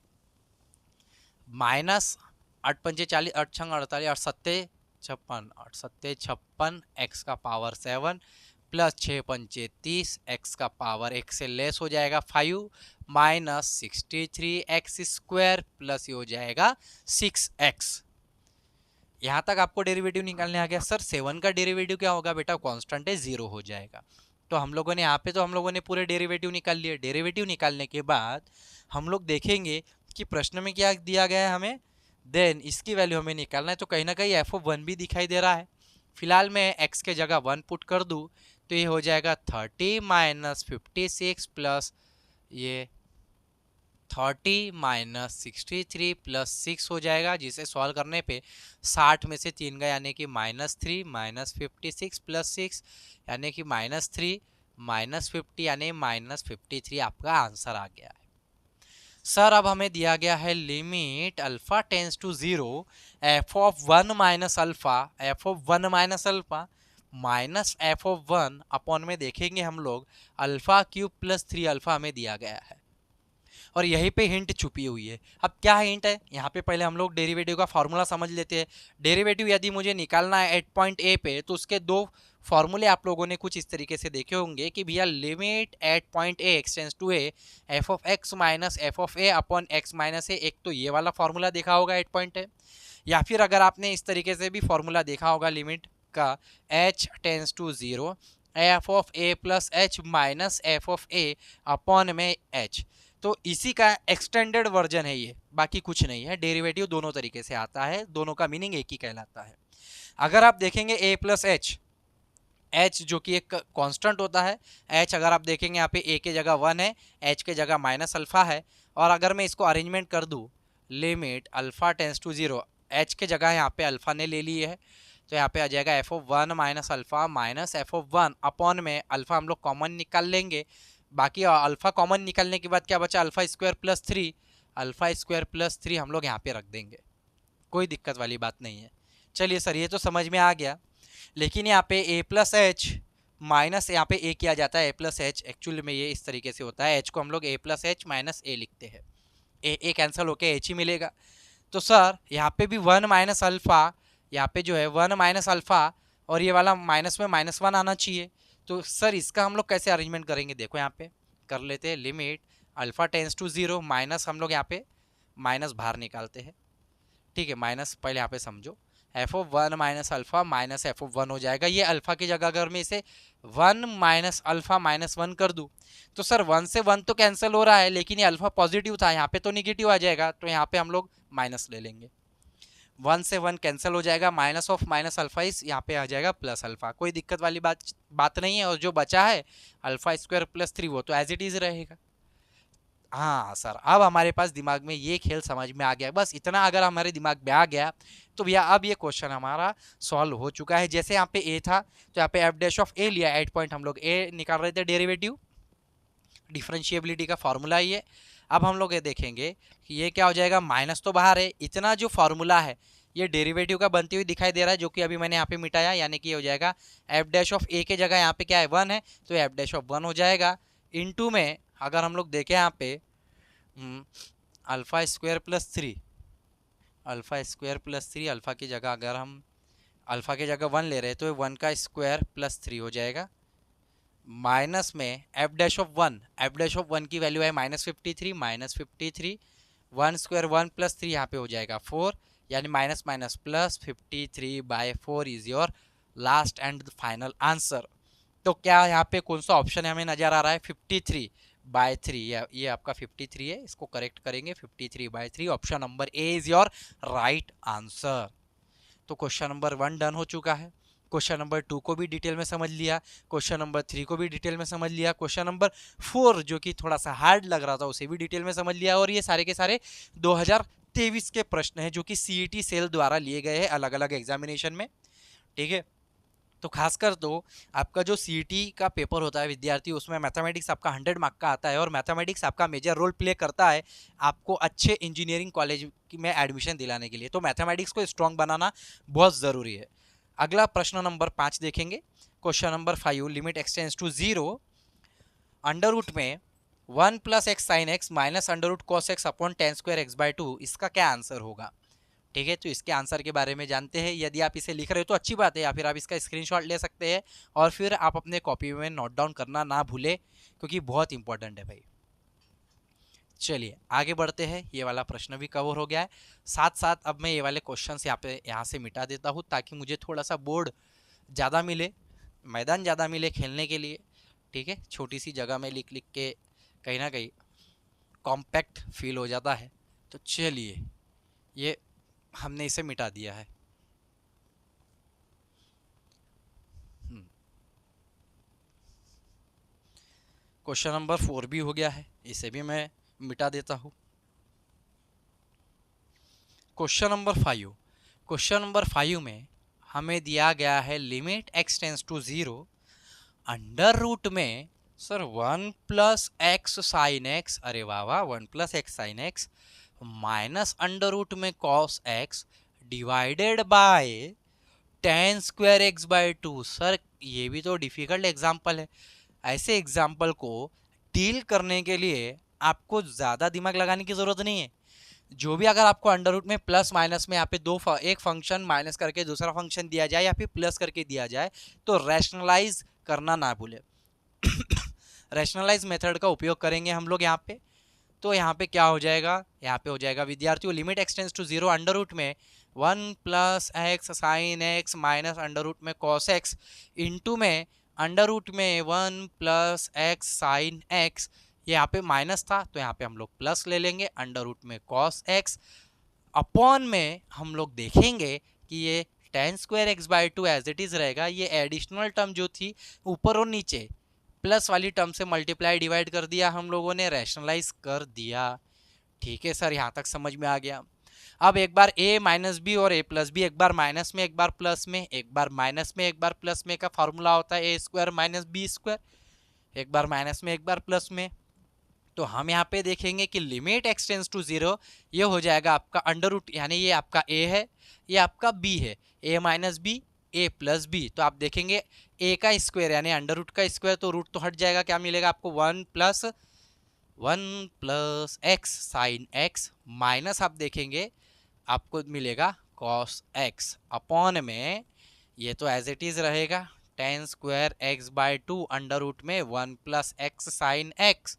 माइनस 8 पंचे 40 8 छंग 48 8 सत्ते 56 8 सत्ते 56 x का पावर 7 प्लस 6 पंचे 30 x का पावर 1 से लेस हो जाएगा 5 माइनस 63 x स्क्वायर प्लस ये हो जाएगा 6x। यहाँ तक आपको डेरिवेटिव निकालने आ गया। सर 7 का डेरिवेटिव क्या होगा बेटा, कांस्टेंट है 0 हो जाएगा। तो हम लोगों ने यहाँ पे तो हम लोगों ने पूरे डेरिवेटिव निकाल लिए। डेरिवेटिव निकालने के बाद हम लोग देखेंगे कि प्रश्न में क्या दिया गया है हमें, देन इसकी वैल्यू हमें निकालना है। तो कहीं ना कहीं एफ ऑफ 1 भी दिखाई दे रहा है। फिलहाल मैं x के जगह 1 पुट कर दूँ तो ये हो जाएगा 30 माइनस 56 प्लस ये 30 माइनस 63 प्लस 6 हो जाएगा, जिसे सॉल्व करने पे 60 में से 3 गए यानी कि -3 माइनस 56 प्लस 6 यानी कि -3 माइनस 50 यानी -53 आपका आंसर आ गया है। सर अब हमें दिया गया है limit alpha tends to 0 f of 1 minus alpha minus F of 1 upon में देखेंगे हम लोग अल्फा क्यूब प्लस 3 अल्फा हमें दिया गया है। और यहीं पे हिंट छुपी हुई है। अब क्या हिंट है, यहाँ पे पहले हम लोग डेरिवेटिव का फॉर्मूला समझ लेते हैं। डेरिवेटिव यदि मुझे निकालना है एट पॉइंट ए पे, तो उसके दो फॉर्मूले आप लोगों ने कुछ इस तरीके से देखे होंगे कि भैया limit at point A extends to A F of X minus F of A upon x minus A. एक तो ये वाला फॉर्मूला देखा होगा एट पॉइंट ए, या फिर अगर आपने इस तरीके से भी फॉर्मूला देखा होगा लिमिट का h tends to 0 f of a plus h minus F of A upon में एच। तो इसी का एक्सटेंडेड वर्जन है ये, बाकी कुछ नहीं है। डेरिवेटिव दोनों तरीके से आता है, दोनों का मीनिंग एक ही कहलाता है। अगर आप देखेंगे a प्लस एच, एच जो कि एक कांस्टेंट होता है, एच अगर आप देखेंगे यहाँ पे a के जगह 1 है, एच के जगह माइनस अल्फा है। और अगर मैं इसको अरेंजमेंट कर दूँ limit alpha tends to 0, h के जगह यहाँ पे अल्फा ने ले ली है, तो यहाँ पे आ जाएगा F of 1 minus alpha minus F of 1 upon में अल्फा हम लोग कॉमन निकाल लेंगे। बाकी अल्फा कॉमन निकालने के बाद क्या बचा, alpha square plus 3, alpha square plus 3 हम लोग यहाँ पे रख देंगे, कोई दिक्कत वाली बात नहीं है। चलिए सर ये तो समझ में आ गया, लेकिन यहाँ पे a प्लस एच माइनस यहाँ पे a किया जाता है a प्लस एच, एक्चुअली में ये इस तरीके से होता है, h को हम लोग a plus h minus a लिखते हैं, a कैंसिल होके h ही मिलेगा। तो सर यहाँ पे भी 1 माइनस अल्फा, यहाँ पे जो है 1 माइनस अल्फा और ये वाला माइनस में -1 आना चाहिए। तो सर इसका हम लोग कैसे अरेंजमेंट करेंगे, देखो यहाँ पे कर लेते हैं limit alpha tends to 0 minus, हम लोग यहाँ पे माइनस बाहर निकालते हैं, ठीक है। माइनस पहले यहाँ पे समझो, F of 1 minus alpha minus F of 1 हो जाएगा। ये अल्फा की जगह अगर मैं इसे 1 माइनस अल्फा माइनस 1 कर दूँ तो सर 1 से 1 तो कैंसिल हो रहा है, लेकिन ये अल्फा पॉजिटिव था, यहाँ पे तो निगेटिव आ जाएगा, तो यहाँ पे हम लोग माइनस ले लेंगे। 1 से 1 कैंसिल हो जाएगा, माइनस ऑफ माइनस अल्फा इस यहाँ पे आ जाएगा प्लस अल्फा, कोई दिक्कत वाली बात नहीं है। और जो बचा है अल्फा स्क्वायर प्लस 3 वो तो एज इट इज रहेगा। हाँ सर अब हमारे पास दिमाग में ये खेल समझ में आ गया, बस इतना अगर हमारे दिमाग में आ गया तो भैया अब ये क्वेश्चन हमारा सॉल्व हो चुका है। जैसे यहाँ पे a था तो यहाँ पे एफ डैश ऑफ a लिया, 8 पॉइंट हम लोग a निकाल रहे थे, डेरिवेटिव डिफरेंशिएबिलिटी का फॉर्मूला ये। अब हम लोग ये देखेंगे कि ये क्या हो जाएगा, माइनस तो बाहर है, इतना जो फॉर्मूला है ये डेरिवेटिव का बनती हुई दिखाई दे रहा है, जो कि अभी मैंने यहाँ पे मिटाया, यानी कि हो जाएगा एफ डैश ऑफ ए के जगह यहाँ पे क्या है 1 है, तो एफ डैश ऑफ 1 हो जाएगा। इनटू में अगर हम लोग देखें यहाँ पे alpha square plus 3, alpha square plus 3, alpha की जगह अगर हम अल्फा की जगह 1 ले रहे हैं तो 1 का स्क्वायर प्लस 3 हो जाएगा, माइनस में F dash of 1, F dash of 1 की वैल्यू है -53, -53, 1 स्क्वायर 1 प्लस 3 यहाँ पे हो जाएगा 4, यानी minus minus plus 53/4 is your last and final answer. तो क्या यहाँ पे कौन सा ऑप्शन हमें नजर आ रहा है? 53/3, ये आपका 53 है, इसको करेक्ट करेंगे, 53/3, option number A is your right answer. तो क्वेश्चन नंबर 1 डन हो चुका है। क्वेश्चन नंबर 2 को भी डिटेल में समझ लिया, क्वेश्चन नंबर 3 को भी डिटेल में समझ लिया, क्वेश्चन नंबर 4 जो कि थोड़ा सा हार्ड लग रहा था उसे भी डिटेल में समझ लिया, और ये सारे के सारे 2023 के प्रश्न हैं जो कि सीईटी सेल द्वारा लिए गए हैं अलग अलग एग्जामिनेशन में। ठीक है, तो खासकर तो आपका जो सीईटी का पेपर होता है विद्यार्थी, उसमें मैथमेटिक्स आपका 100 मार्क का आता है, और मैथमेटिक्स आपका मेजर रोल प्ले करता है आपको अच्छे इंजीनियरिंग कॉलेज में एडमिशन दिलाने के लिए। तो मैथमेटिक्स को स्ट्रॉन्ग बनाना बहुत ज़रूरी है। अगला प्रश्न नंबर 5 देखेंगे। Question number 5, limit x tends to 0, under root में 1 plus x sine x minus under root cos x upon tan square x by 2, इसका क्या आंसर होगा? ठीक है, तो इसके आंसर के बारे में जानते हैं। यदि आप इसे लिख रहे हो तो अच्छी बात है, या फिर आप इसका स्क्रीनशॉट ले सकते हैं और फिर आप अपने कॉपी में नोट डाउन करना ना भूले, क्योंकि बहुत इंपॉर्टेंट है भाई। चलिए आगे बढ़ते हैं, ये वाला प्रश्न भी कवर हो गया है। साथ साथ अब मैं ये वाले क्वेश्चन यहाँ से मिटा देता हूँ, ताकि मुझे थोड़ा सा बोर्ड ज़्यादा मिले, मैदान ज़्यादा मिले खेलने के लिए। ठीक है, छोटी सी जगह में लिख लिख के कहीं ना कहीं कॉम्पैक्ट फील हो जाता है। तो चलिए, ये हमने इसे मिटा दिया है। क्वेश्चन नंबर 4 भी हो गया है, इसे भी मैं मिटा देता हूँ। क्वेश्चन नंबर 5, क्वेश्चन नंबर 5 में हमें दिया गया है limit x tends to 0, under root में sir 1 plus x sine x, अरे वाह वाह, 1 plus x sine x minus under root में cos x divided by tan square x by 2। Sir ये भी तो डिफिकल्ट एग्जाम्पल है। ऐसे एग्जाम्पल को डील करने के लिए आपको ज़्यादा दिमाग लगाने की ज़रूरत नहीं है। जो भी अगर आपको अंडर रूट में प्लस माइनस में यहाँ पे एक फंक्शन माइनस करके दूसरा फंक्शन दिया जाए या फिर प्लस करके दिया जाए, तो रैशनलाइज करना ना भूले। रैशनलाइज मेथड का उपयोग करेंगे हम लोग यहाँ पे। तो यहाँ पे क्या हो जाएगा? यहाँ पे हो जाएगा विद्यार्थियों, limit x tends to 0, under root में 1 plus x sine x minus under root में कॉस एक्स इंटू में अंडर रूट में 1 प्लस एक्स साइन एक्स, ये यहाँ पे माइनस था तो यहाँ पे हम लोग प्लस ले लेंगे, अंडर रूट में कॉस एक्स अपॉन में हम लोग देखेंगे कि ये tan square x by 2 as it is रहेगा। ये एडिशनल टर्म जो थी ऊपर और नीचे प्लस वाली टर्म से मल्टीप्लाई डिवाइड कर दिया हम लोगों ने, रैशनलाइज कर दिया। ठीक है सर, यहाँ तक समझ में आ गया। अब एक बार a माइनस बी और a प्लस बी, एक बार माइनस में एक बार प्लस में, एक बार माइनस में एक बार प्लस में का फॉर्मूला होता है a square minus b square, एक बार माइनस में एक बार प्लस में। तो हम यहाँ पे देखेंगे कि लिमिट एक्सटेंड्स टू 0, ये हो जाएगा आपका अंडर रूट, यानी ये आपका a है, ये आपका b है, a minus b a plus b. तो आप देखेंगे a का स्क्वायर यानी अंडर रूट का स्क्वायर, तो रूट तो हट जाएगा, क्या मिलेगा आपको 1 plus x sine x minus आप देखेंगे आपको मिलेगा कॉस एक्स अपॉन में, ये तो एज इट इज रहेगा tan square x by 2 under root में 1 plus x sine x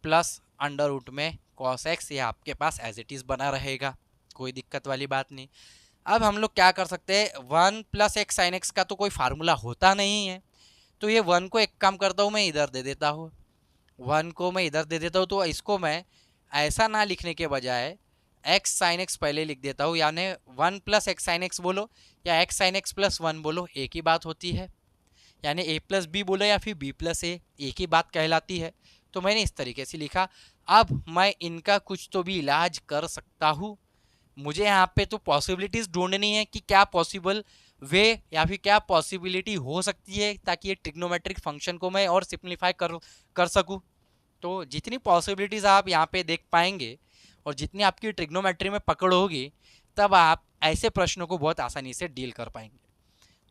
plus under root में कॉस एक्स, ये आपके पास एज इट इज बना रहेगा, कोई दिक्कत वाली बात नहीं। अब हम लोग क्या कर सकते हैं, 1 प्लस एक्स साइन एक्स का तो कोई फार्मूला होता नहीं है, तो ये 1 को एक काम करता हूँ मैं इधर दे देता हूँ, 1 को मैं इधर दे देता हूँ। तो इसको मैं ऐसा ना लिखने के बजाय एक्स साइन एक्स पहले लिख देता हूँ, यानी 1 प्लस एक्स साइन एक्स बोलो या एक्स साइन एक्स प्लस 1 बोलो, एक ही बात होती है, यानी a प्लस बी बोलो या फिर b प्लस ए, एक ही बात कहलाती है। तो मैंने इस तरीके से लिखा। अब मैं इनका कुछ तो भी इलाज कर सकता हूँ, मुझे यहाँ पे तो पॉसिबिलिटीज़ ढूंढनी है कि क्या पॉसिबल वे या फिर क्या पॉसिबिलिटी हो सकती है, ताकि ये ट्रिग्नोमेट्रिक फंक्शन को मैं और सिंप्लीफाई कर सकूँ। तो जितनी पॉसिबिलिटीज़ आप यहाँ पे देख पाएंगे और जितनी आपकी ट्रिग्नोमेट्री में पकड़ होगी, तब आप ऐसे प्रश्नों को बहुत आसानी से डील कर पाएंगे।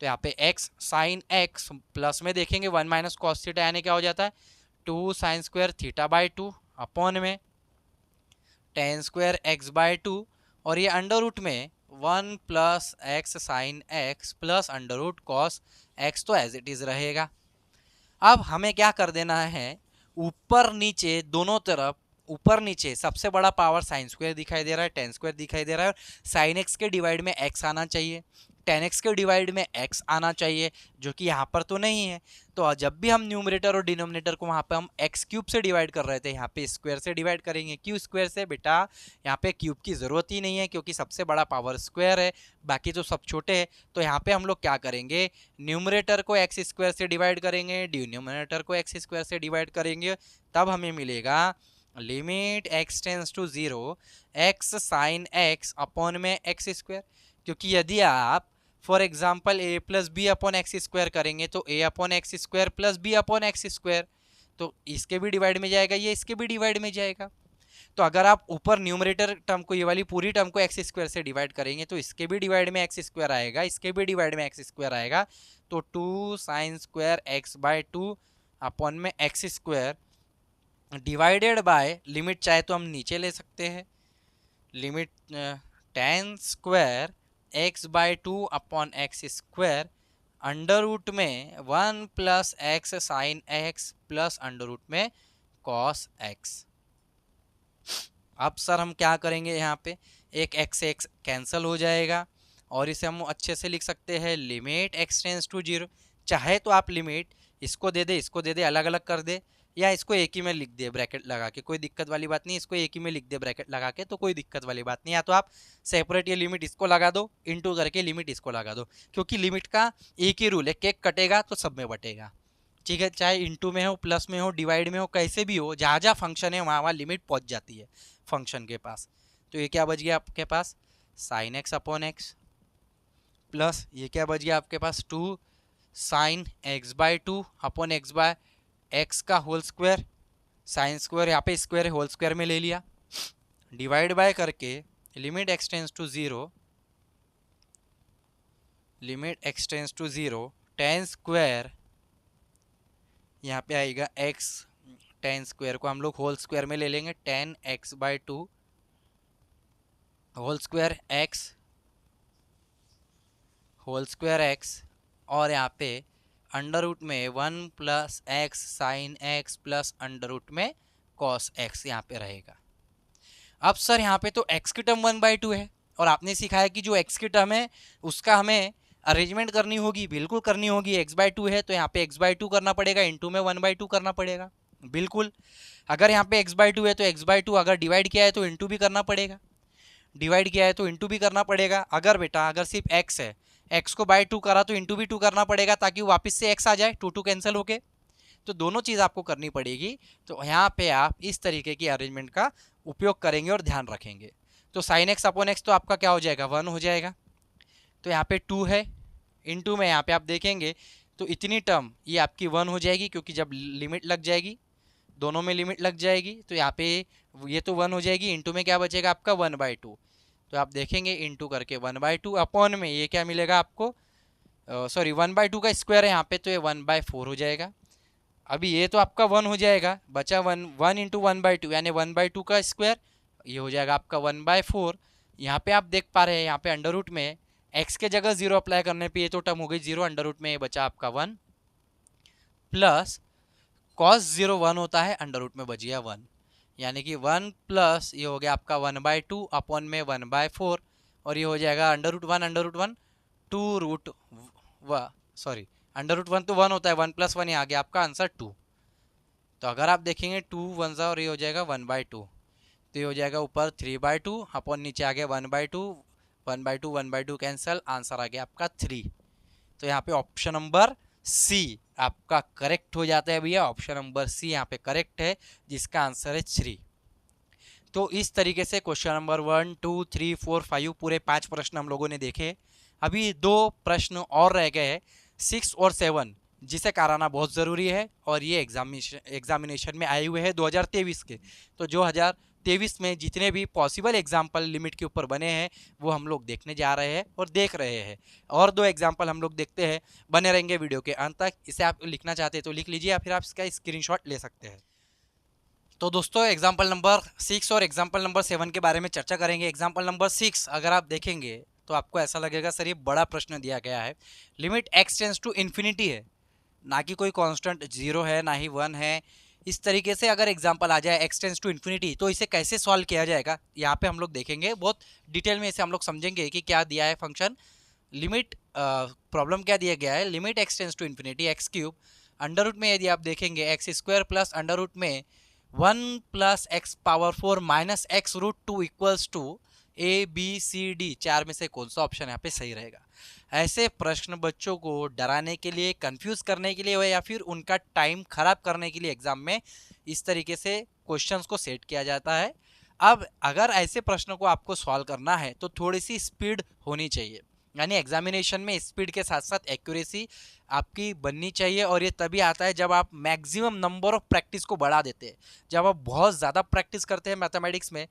तो यहाँ पे x साइन x प्लस में देखेंगे 1 माइनस कॉस थीटा, यानी क्या हो जाता है 2 sine square theta by 2 upon में टेन स्क्वायर x बाई 2, और ये अंडर रूट में 1 plus x sine x plus under root cos x, तो एज इट इज रहेगा। अब हमें क्या कर देना है, ऊपर नीचे दोनों तरफ, ऊपर नीचे सबसे बड़ा पावर साइन स्क्वायर दिखाई दे रहा है, टेन स्क्वायर दिखाई दे रहा है, और साइन एक्स के डिवाइड में एक्स आना चाहिए, टेन एक्स के डिवाइड में एक्स आना चाहिए, जो कि यहाँ पर तो नहीं है। तो जब भी हम न्यूमरेटर और डिनोमिनेटर को वहाँ पे हम एक्स क्यूब से डिवाइड कर रहे थे, यहाँ पे स्क्वायर से डिवाइड करेंगे। क्यू स्क्वायर से बेटा यहाँ पे क्यूब की ज़रूरत ही नहीं है, क्योंकि सबसे बड़ा पावर स्क्वायर है, बाकी तो सब छोटे हैं। तो यहाँ पे हम लोग क्या करेंगे, न्यूमरेटर को एक्स स्क्वायर से डिवाइड करेंगे, डिनोमिनेटर को एक्स स्क्वायर से डिवाइड करेंगे, तब हमें मिलेगा limit x tends to 0 x sine x upon में एक्स स्क्वायर। क्योंकि यदि आप for example A plus B upon x square करेंगे तो A upon x square plus B upon x square, तो इसके भी डिवाइड में जाएगा, ये इसके भी डिवाइड में जाएगा। तो अगर आप ऊपर न्यूमरेटर टर्म को, ये वाली पूरी टर्म को एक्स स्क्वायर से डिवाइड करेंगे तो इसके भी डिवाइड में एक्स स्क्वायर आएगा, इसके भी डिवाइड में एक्स स्क्वायर आएगा। तो 2 sine square x by 2 upon में x square divided by limit, चाहे तो हम नीचे ले सकते हैं, limit tan square x by 2 upon x square under root में 1 plus x sine x plus under root में कॉस एक्स। अब सर हम क्या करेंगे, यहाँ पे एक एक्स एक्स कैंसिल हो जाएगा, और इसे हम अच्छे से लिख सकते हैं लिमिट एक्स टेंस टू 0। चाहे तो आप लिमिट इसको दे दे, इसको दे दे, अलग अलग कर दे, या इसको एक ही में लिख दे ब्रैकेट लगा के, कोई दिक्कत वाली बात नहीं। इसको एक ही में लिख दे ब्रैकेट लगा के, तो कोई दिक्कत वाली बात नहीं। या तो आप सेपरेट ये लिमिट इसको लगा दो, इनटू करके लिमिट इसको लगा दो, क्योंकि लिमिट का एक ही रूल है, केक कटेगा तो सब में बटेगा, ठीक है। चाहे इनटू में हो, प्लस में हो, डिवाइड में हो, कैसे भी हो, जहाँ जहाँ फंक्शन है वहाँ वहाँ लिमिट पहुँच जाती है फंक्शन के पास। तो ये क्या बच गया आपके पास, sine x upon x, plus ये क्या बच गया आपके पास 2 sine x by 2 upon x by x का होल स्क्वायर, साइन स्क्वायर यहाँ पे स्क्वायर है, होल स्क्वायर में ले लिया, डिवाइड बाय करके limit x tends to 0, limit x tends to 0 tan square, यहाँ पे आएगा एक्स, टेन स्क्वायर को हम लोग होल स्क्वायर में ले लेंगे, tan x by 2 whole square x, whole square x, और यहाँ पे अंडर रूट में 1 plus x sine x plus under root में कॉस एक्स यहाँ पे रहेगा। अब सर यहाँ पे तो x की टर्म 1/2 है, और आपने सिखाया कि जो x की टर्म है उसका हमें अरेंजमेंट करनी होगी, बिल्कुल करनी होगी। x/2 है तो यहाँ पे x/2 करना पड़ेगा, इंटू में 1/2 करना पड़ेगा, बिल्कुल। अगर यहाँ पे x/2 है तो x/2 अगर डिवाइड किया है तो इंटू भी करना पड़ेगा, डिवाइड किया है तो इंटू भी करना पड़ेगा। अगर बेटा अगर सिर्फ x है, x को बाई 2 करा तो इंटू भी 2 करना पड़ेगा, ताकि वापस से x आ जाए, 2 कैंसिल होके। तो दोनों चीज़ आपको करनी पड़ेगी। तो यहाँ पे आप इस तरीके की अरेंजमेंट का उपयोग करेंगे और ध्यान रखेंगे। तो साइन एक्स अपॉन एक्स तो आपका क्या हो जाएगा, 1 हो जाएगा। तो यहाँ पे 2 है, इंटू में यहाँ पे आप देखेंगे तो इतनी टर्म ये आपकी 1 हो जाएगी, क्योंकि जब लिमिट लग जाएगी, दोनों में लिमिट लग जाएगी, तो यहाँ पे ये तो 1 हो जाएगी, इंटू में क्या बचेगा आपका 1/2। तो आप देखेंगे इंटू करके 1/2 अपॉन में ये क्या मिलेगा आपको, सॉरी 1/2 का स्क्वायर है यहाँ पे, तो ये 1/4 हो जाएगा। अभी ये तो आपका 1 हो जाएगा, बचा 1 इंटू 1/2 यानी 1/2 का स्क्वायर, ये हो जाएगा आपका 1/4। यहाँ पे आप देख पा रहे हैं, यहाँ पे अंडर रूट में x के जगह 0 अप्लाई करने पे ये तो टर्म हो गई 0, अंडर रूट में ये बचा आपका 1 प्लस कॉस 0 1 होता है, अंडर रूट में बच गया 1, यानी कि 1 प्लस ये हो गया आपका 1/2 अपॉन में 1/4, और ये हो जाएगा under root 1 2 root sorry under root 1 तो 1 होता है, 1 + 1 ये आ गया आपका आंसर 2। तो अगर आप देखेंगे 2 1 और ये हो जाएगा 1/2, तो ये हो जाएगा ऊपर 3/2 अपॉन नीचे आ गया 1/2, 1/2 कैंसिल, आंसर आ गया आपका 3। तो यहाँ पे ऑप्शन नंबर सी आपका करेक्ट हो जाता है भैया, ऑप्शन नंबर सी यहाँ पे करेक्ट है, जिसका आंसर है 3। तो इस तरीके से क्वेश्चन नंबर 1 2 3 4 5 पूरे 5 प्रश्न हम लोगों ने देखे। अभी 2 प्रश्न और रह गए हैं, 6 और 7, जिसे कराना बहुत ज़रूरी है, और ये एग्जामिनेशन में आए हुए हैं 2023 के। तो जो 23 में जितने भी पॉसिबल एग्जाम्पल लिमिट के ऊपर बने हैं वो हम लोग देखने जा रहे हैं और देख रहे हैं। और 2 एग्जाम्पल हम लोग देखते हैं, बने रहेंगे वीडियो के अंत तक। इसे आप लिखना चाहते हैं तो लिख लीजिए या फिर आप इसका स्क्रीनशॉट ले सकते हैं। तो दोस्तों एग्जाम्पल नंबर 6 और एग्जाम्पल नंबर 7 के बारे में चर्चा करेंगे। एग्जाम्पल नंबर 6 अगर आप देखेंगे तो आपको ऐसा लगेगा सर ये बड़ा प्रश्न दिया गया है, limit x tends to infinity है, ना कि कोई कांस्टेंट 0 है ना ही 1 है। इस तरीके से अगर एग्जाम्पल आ जाए x टेंस टू इन्फिनिटी तो इसे कैसे सॉल्व किया जाएगा यहाँ पे हम लोग देखेंगे, बहुत डिटेल में इसे हम लोग समझेंगे कि क्या दिया है फंक्शन। लिमिट प्रॉब्लम क्या दिया गया है, limit x tends to infinity x cube under root में यदि आप देखेंगे x square plus under root में 1 plus x power 4 minus x root 2 equals to A B C D, 4 में से कौन सा ऑप्शन यहाँ पे सही रहेगा। ऐसे प्रश्न बच्चों को डराने के लिए, कंफ्यूज करने के लिए या फिर उनका टाइम खराब करने के लिए एग्जाम में इस तरीके से क्वेश्चंस को सेट किया जाता है। अब अगर ऐसे प्रश्नों को आपको सॉल्व करना है तो थोड़ी सी स्पीड होनी चाहिए, यानी एग्जामिनेशन में स्पीड के साथ साथ एक्यूरेसी आपकी बननी चाहिए। और ये तभी आता है जब आप मैक्सिमम नंबर ऑफ प्रैक्टिस को बढ़ा देते हैं। जब आप बहुत ज़्यादा प्रैक्टिस करते हैं मैथमेटिक्स में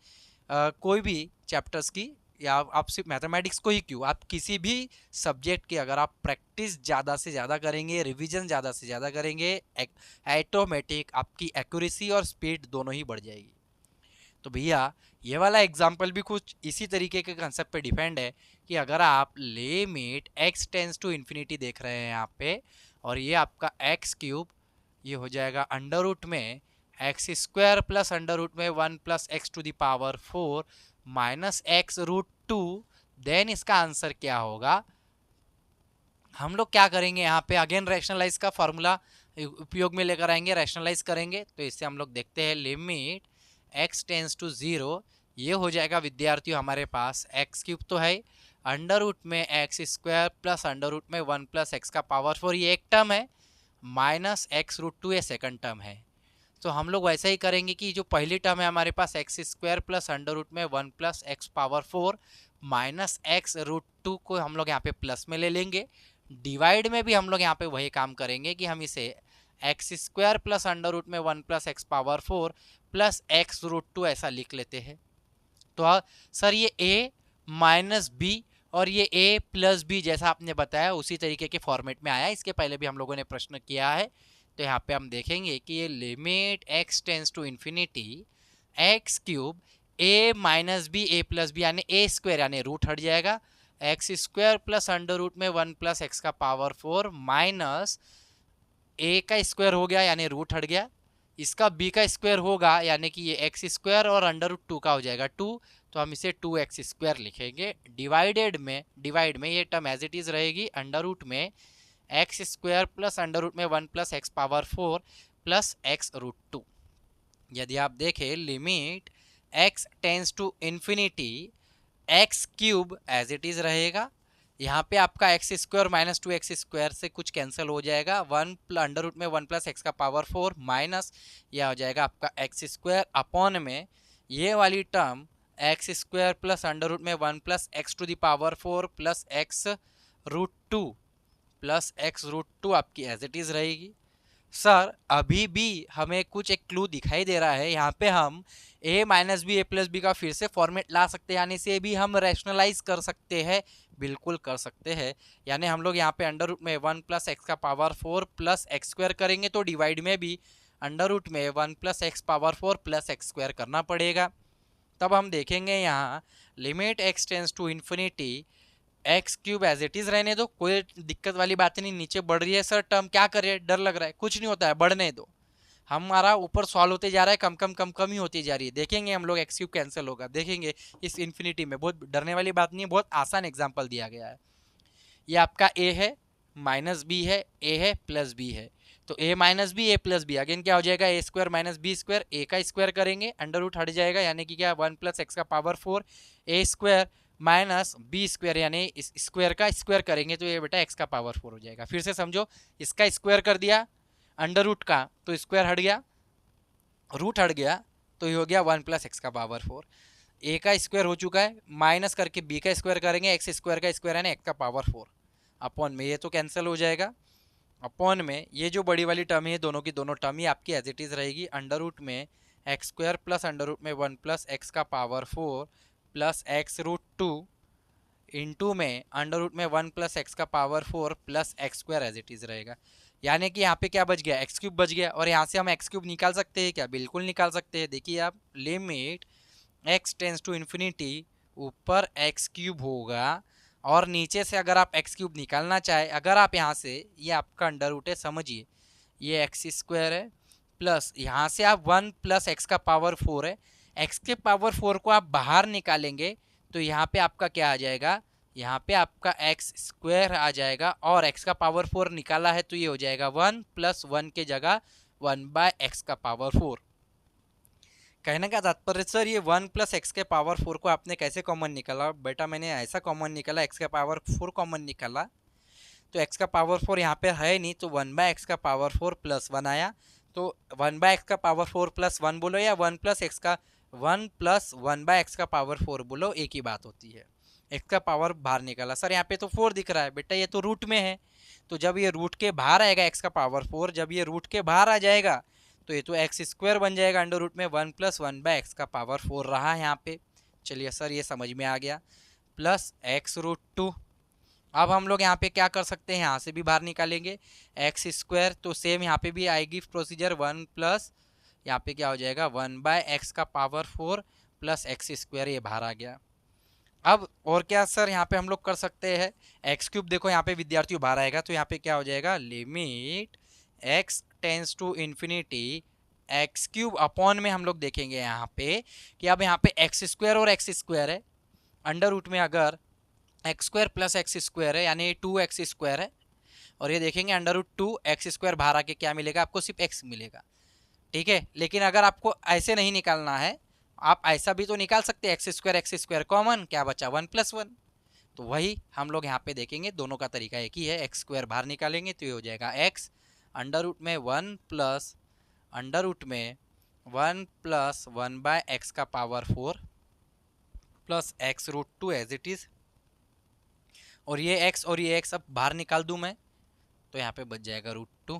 कोई भी चैप्टर्स की, या आप सिर्फ मैथमेटिक्स को ही क्यों, आप किसी भी सब्जेक्ट की अगर आप प्रैक्टिस ज़्यादा से ज़्यादा करेंगे, रिवीजन ज़्यादा से ज़्यादा करेंगे, ऑटोमेटिक आपकी एक्यूरेसी और स्पीड दोनों ही बढ़ जाएगी। तो भैया ये वाला एग्जाम्पल भी कुछ इसी तरीके के कंसेप्ट पे डिपेंड है कि अगर आप limit x tends to infinity देख रहे हैं यहाँ पे, और ये आपका x क्यूब ये हो जाएगा अंडर रूट में x square plus under root में 1 plus x to the power 4 minus x root 2, then इसका आंसर क्या होगा। हम लोग क्या करेंगे यहाँ पे अगेन रैशनलाइज का फॉर्मूला उपयोग में लेकर आएंगे, रैशनलाइज करेंगे। तो इससे हम लोग देखते हैं लिमिट x टेंस टू 0, ये हो जाएगा विद्यार्थियों हमारे पास x क्यूब तो है, अंडर रूट में x square plus under root में 1 प्लस एक्स का पावर 4 ये एक टर्म है, माइनस एक्स रूट 2 ये सेकंड टर्म है। तो हम लोग वैसा ही करेंगे कि जो पहली टर्म है हमारे पास x square plus under root में 1 plus x power 4 minus x root 2 को हम लोग यहाँ पे प्लस में ले लेंगे। डिवाइड में भी हम लोग यहाँ पे वही काम करेंगे कि हम इसे x square plus under root में 1 plus x power 4 plus x root 2 ऐसा लिख लेते हैं। तो सर ये a माइनस बी और ये a प्लस बी जैसा आपने बताया उसी तरीके के फॉर्मेट में आया, इसके पहले भी हम लोगों ने प्रश्न किया है। तो यहाँ पे हम देखेंगे कि ये limit x tends to infinity x cube a minus b a plus b यानी a स्क्वायर यानी रूट हट जाएगा, x square plus under root में 1 प्लस एक्स का पावर 4 माइनस a का स्क्वायर हो गया यानी रूट हट गया, इसका b का स्क्वायर होगा यानी कि ये एक्स स्क्वायर और अंडर रूट 2 का हो जाएगा 2, तो हम इसे 2x स्क्वायर लिखेंगे। डिवाइड में ये टर्म एज इट इज रहेगी, अंडर रूट में x square plus under root में 1 plus x power 4 plus x root 2। यदि आप देखें limit x tends to infinity x cube as it is रहेगा, यहाँ पे आपका x square minus 2x square से कुछ कैंसिल हो जाएगा, 1 अंडर रूट में 1 प्लस एक्स का पावर 4 माइनस यह हो जाएगा आपका एक्स स्क्वायर अपॉन में ये वाली term x square plus under root में 1 plus x to the power 4 plus x root 2 plus x root 2 आपकी एज इट इज रहेगी। सर अभी भी हमें कुछ एक क्लू दिखाई दे रहा है, यहाँ पे हम a minus b a plus b का फिर से फॉर्मेट ला सकते हैं, यानी से भी हम रैशनलाइज कर सकते हैं, बिल्कुल कर सकते हैं। यानी हम लोग यहाँ पे अंडर रूट में 1 प्लस एक्स का पावर 4 प्लस एक्स स्क्वायर करेंगे तो डिवाइड में भी अंडर रूट में 1 plus x power 4 plus x square करना पड़ेगा। तब हम देखेंगे यहाँ limit x tends to infinity x cube as it is रहने दो, कोई दिक्कत वाली बात नहीं। नीचे बढ़ रही है सर टर्म, क्या करें, डर लग रहा है, कुछ नहीं होता है, बढ़ने दो। हमारा ऊपर सॉल्व होते जा रहा है, कम ही होती जा रही है। देखेंगे हम लोग एक्स क्यूब कैंसिल होगा, देखेंगे इस इन्फिनिटी में, बहुत डरने वाली बात नहीं है, बहुत आसान एग्जाम्पल दिया गया है। ये आपका a है माइनस बी है, a है प्लस बी है, तो a minus b a plus b again क्या हो जाएगा a square minus b square, a का स्क्वायर करेंगे अंडर रूट हट जाएगा यानी कि क्या 1 प्लस एक्स का power 4 a square minus b square यानी इस स्क्वायर का स्क्वायर करेंगे तो ये बेटा एक्स का पावर 4 हो जाएगा। फिर से समझो, इसका स्क्वायर कर दिया अंडर रूट का तो स्क्वायर हट गया, रूट हट गया तो ये हो गया 1 प्लस एक्स का पावर 4, a का स्क्वायर हो चुका है, माइनस करके b का स्क्वायर करेंगे, एक्स स्क्वायर का स्क्वायर है ना एक्स का पावर 4 अपॉन में ये तो कैंसिल हो जाएगा, अपॉन में ये जो बड़ी वाली टर्म है दोनों की दोनों टर्म ही आपकी एज इट इज रहेगी, अंडर रूट में x square plus under root में 1 प्लस एक्स का power 4 plus x root 2 into में अंडर रूट में 1 प्लस एक्स का power 4 plus x square as it is रहेगा। यानी कि यहाँ पे क्या बच गया, एक्स क्यूब बच गया। और यहाँ से हम एक्स क्यूब निकाल सकते हैं क्या, बिल्कुल निकाल सकते हैं। देखिए आप, limit x tends to infinity, ऊपर एक्स क्यूब होगा और नीचे से अगर आप एक्स क्यूब निकालना चाहे, अगर आप यहाँ से, ये आपका अंडर रूट है समझिए, ये एक्स स्क्वायर है प्लस यहाँ से आप 1 प्लस एक्स का पावर 4 है, एक्स के पावर 4 को आप बाहर निकालेंगे तो यहाँ पे आपका क्या आ जाएगा, यहाँ पे आपका एक्स स्क्वायर आ जाएगा और एक्स का पावर 4 निकाला है तो ये हो जाएगा 1 प्लस 1 के जगह 1 बाय एक्स का पावर 4। कहने का तात्पर्य सर ये 1 प्लस एक्स के पावर 4 को आपने कैसे कॉमन निकाला, बेटा मैंने ऐसा कॉमन निकाला, एक्स का पावर 4 कॉमन निकाला तो एक्स का पावर 4 यहाँ पे है नहीं तो 1 बाय एक्स का पावर 4 प्लस 1 आया। तो 1 बाय एक्स का पावर 4 प्लस 1 बोलो या 1 प्लस एक्स का 1 प्लस 1 बाय एक्स का पावर 4 बोलो, एक ही बात होती है। एक्स का पावर बाहर निकाला, सर यहाँ पे तो 4 दिख रहा है, बेटा ये तो रूट में है, तो जब ये रूट के बाहर आएगा एक्स का पावर 4, जब ये रूट के बाहर आ जाएगा तो ये तो एक्स स्क्वायर बन जाएगा अंडर रूट में 1 प्लस 1 बाय एक्स का पावर 4 रहा है यहाँ पे। चलिए सर ये समझ में आ गया, प्लस एक्स रूट 2। अब हम लोग यहाँ पे क्या कर सकते हैं, यहाँ से भी बाहर निकालेंगे एक्स स्क्वायर, तो सेम यहाँ पे भी आएगी प्रोसीजर, 1 प्लस यहाँ पे क्या हो जाएगा 1 बाय एक्स का पावर 4 प्लस एक्स स्क्वायर, ये बाहर आ गया। अब और क्या सर यहाँ पे हम लोग कर सकते हैं, एक्स क्यूब देखो यहाँ पे विद्यार्थियों बाहर आएगा तो यहाँ पे क्या हो जाएगा, limit x tends to infinity x cube upon में हम लोग देखेंगे यहाँ पे कि अब यहाँ पे एक्स स्क्वायर और एक्स स्क्वायर है, अंडर रूट में अगर x square plus x square है यानी 2x स्क्वायर है, और ये देखेंगे अंडर रूट 2x स्क्वायर बाहर आके क्या मिलेगा आपको, सिर्फ x मिलेगा, ठीक है। लेकिन अगर आपको ऐसे नहीं निकालना है, आप ऐसा भी तो निकाल सकते हैं, एक्स स्क्वायर कॉमन, क्या बचा 1 प्लस 1, तो वही हम लोग यहाँ पे देखेंगे, दोनों का तरीका एक ही है, एक्स स्क्वायर बाहर निकालेंगे तो ये हो जाएगा x अंडर रूट में 1 प्लस अंडर रूट में 1 प्लस 1 बाय एक्स का power 4 plus x root 2 as it is, और ये x और ये x अब बाहर निकाल दूं मैं तो यहाँ पे बच जाएगा रूट 2,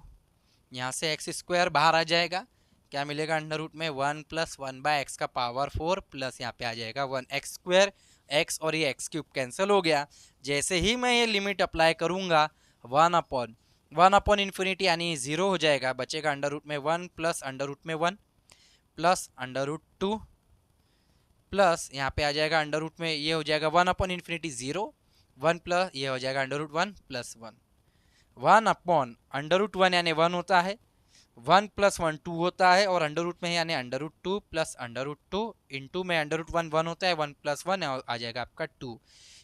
यहाँ से एक्स स्क्वायर बाहर आ जाएगा, क्या मिलेगा अंडर रूट में 1 प्लस 1 बाय एक्स का पावर 4 प्लस यहाँ पे आ जाएगा 1 एक्स स्क्वायर, एक्स और ये एक्स क्यूब कैंसिल हो गया। जैसे ही मैं ये लिमिट अप्लाई करूँगा 1 अपॉन इन्फिनिटी यानी 0 हो जाएगा, बचेगा अंडर रूट में 1 प्लस अंडर रूट में 1 प्लस अंडर रूट 2 प्लस यहाँ पे आ जाएगा अंडर रूट में, ये हो जाएगा 1 अपॉन इन्फिनिटी 0, 1 प्लस ये हो जाएगा under root 1 plus 1, 1 upon under root 1 यानी 1 होता है, 1 प्लस 1 2 होता है, और अंडर रूट में है यानी under root 2 plus under root 2 into में अंडर रूट 1 1 होता है, 1 प्लस 1 आ जाएगा आपका 2,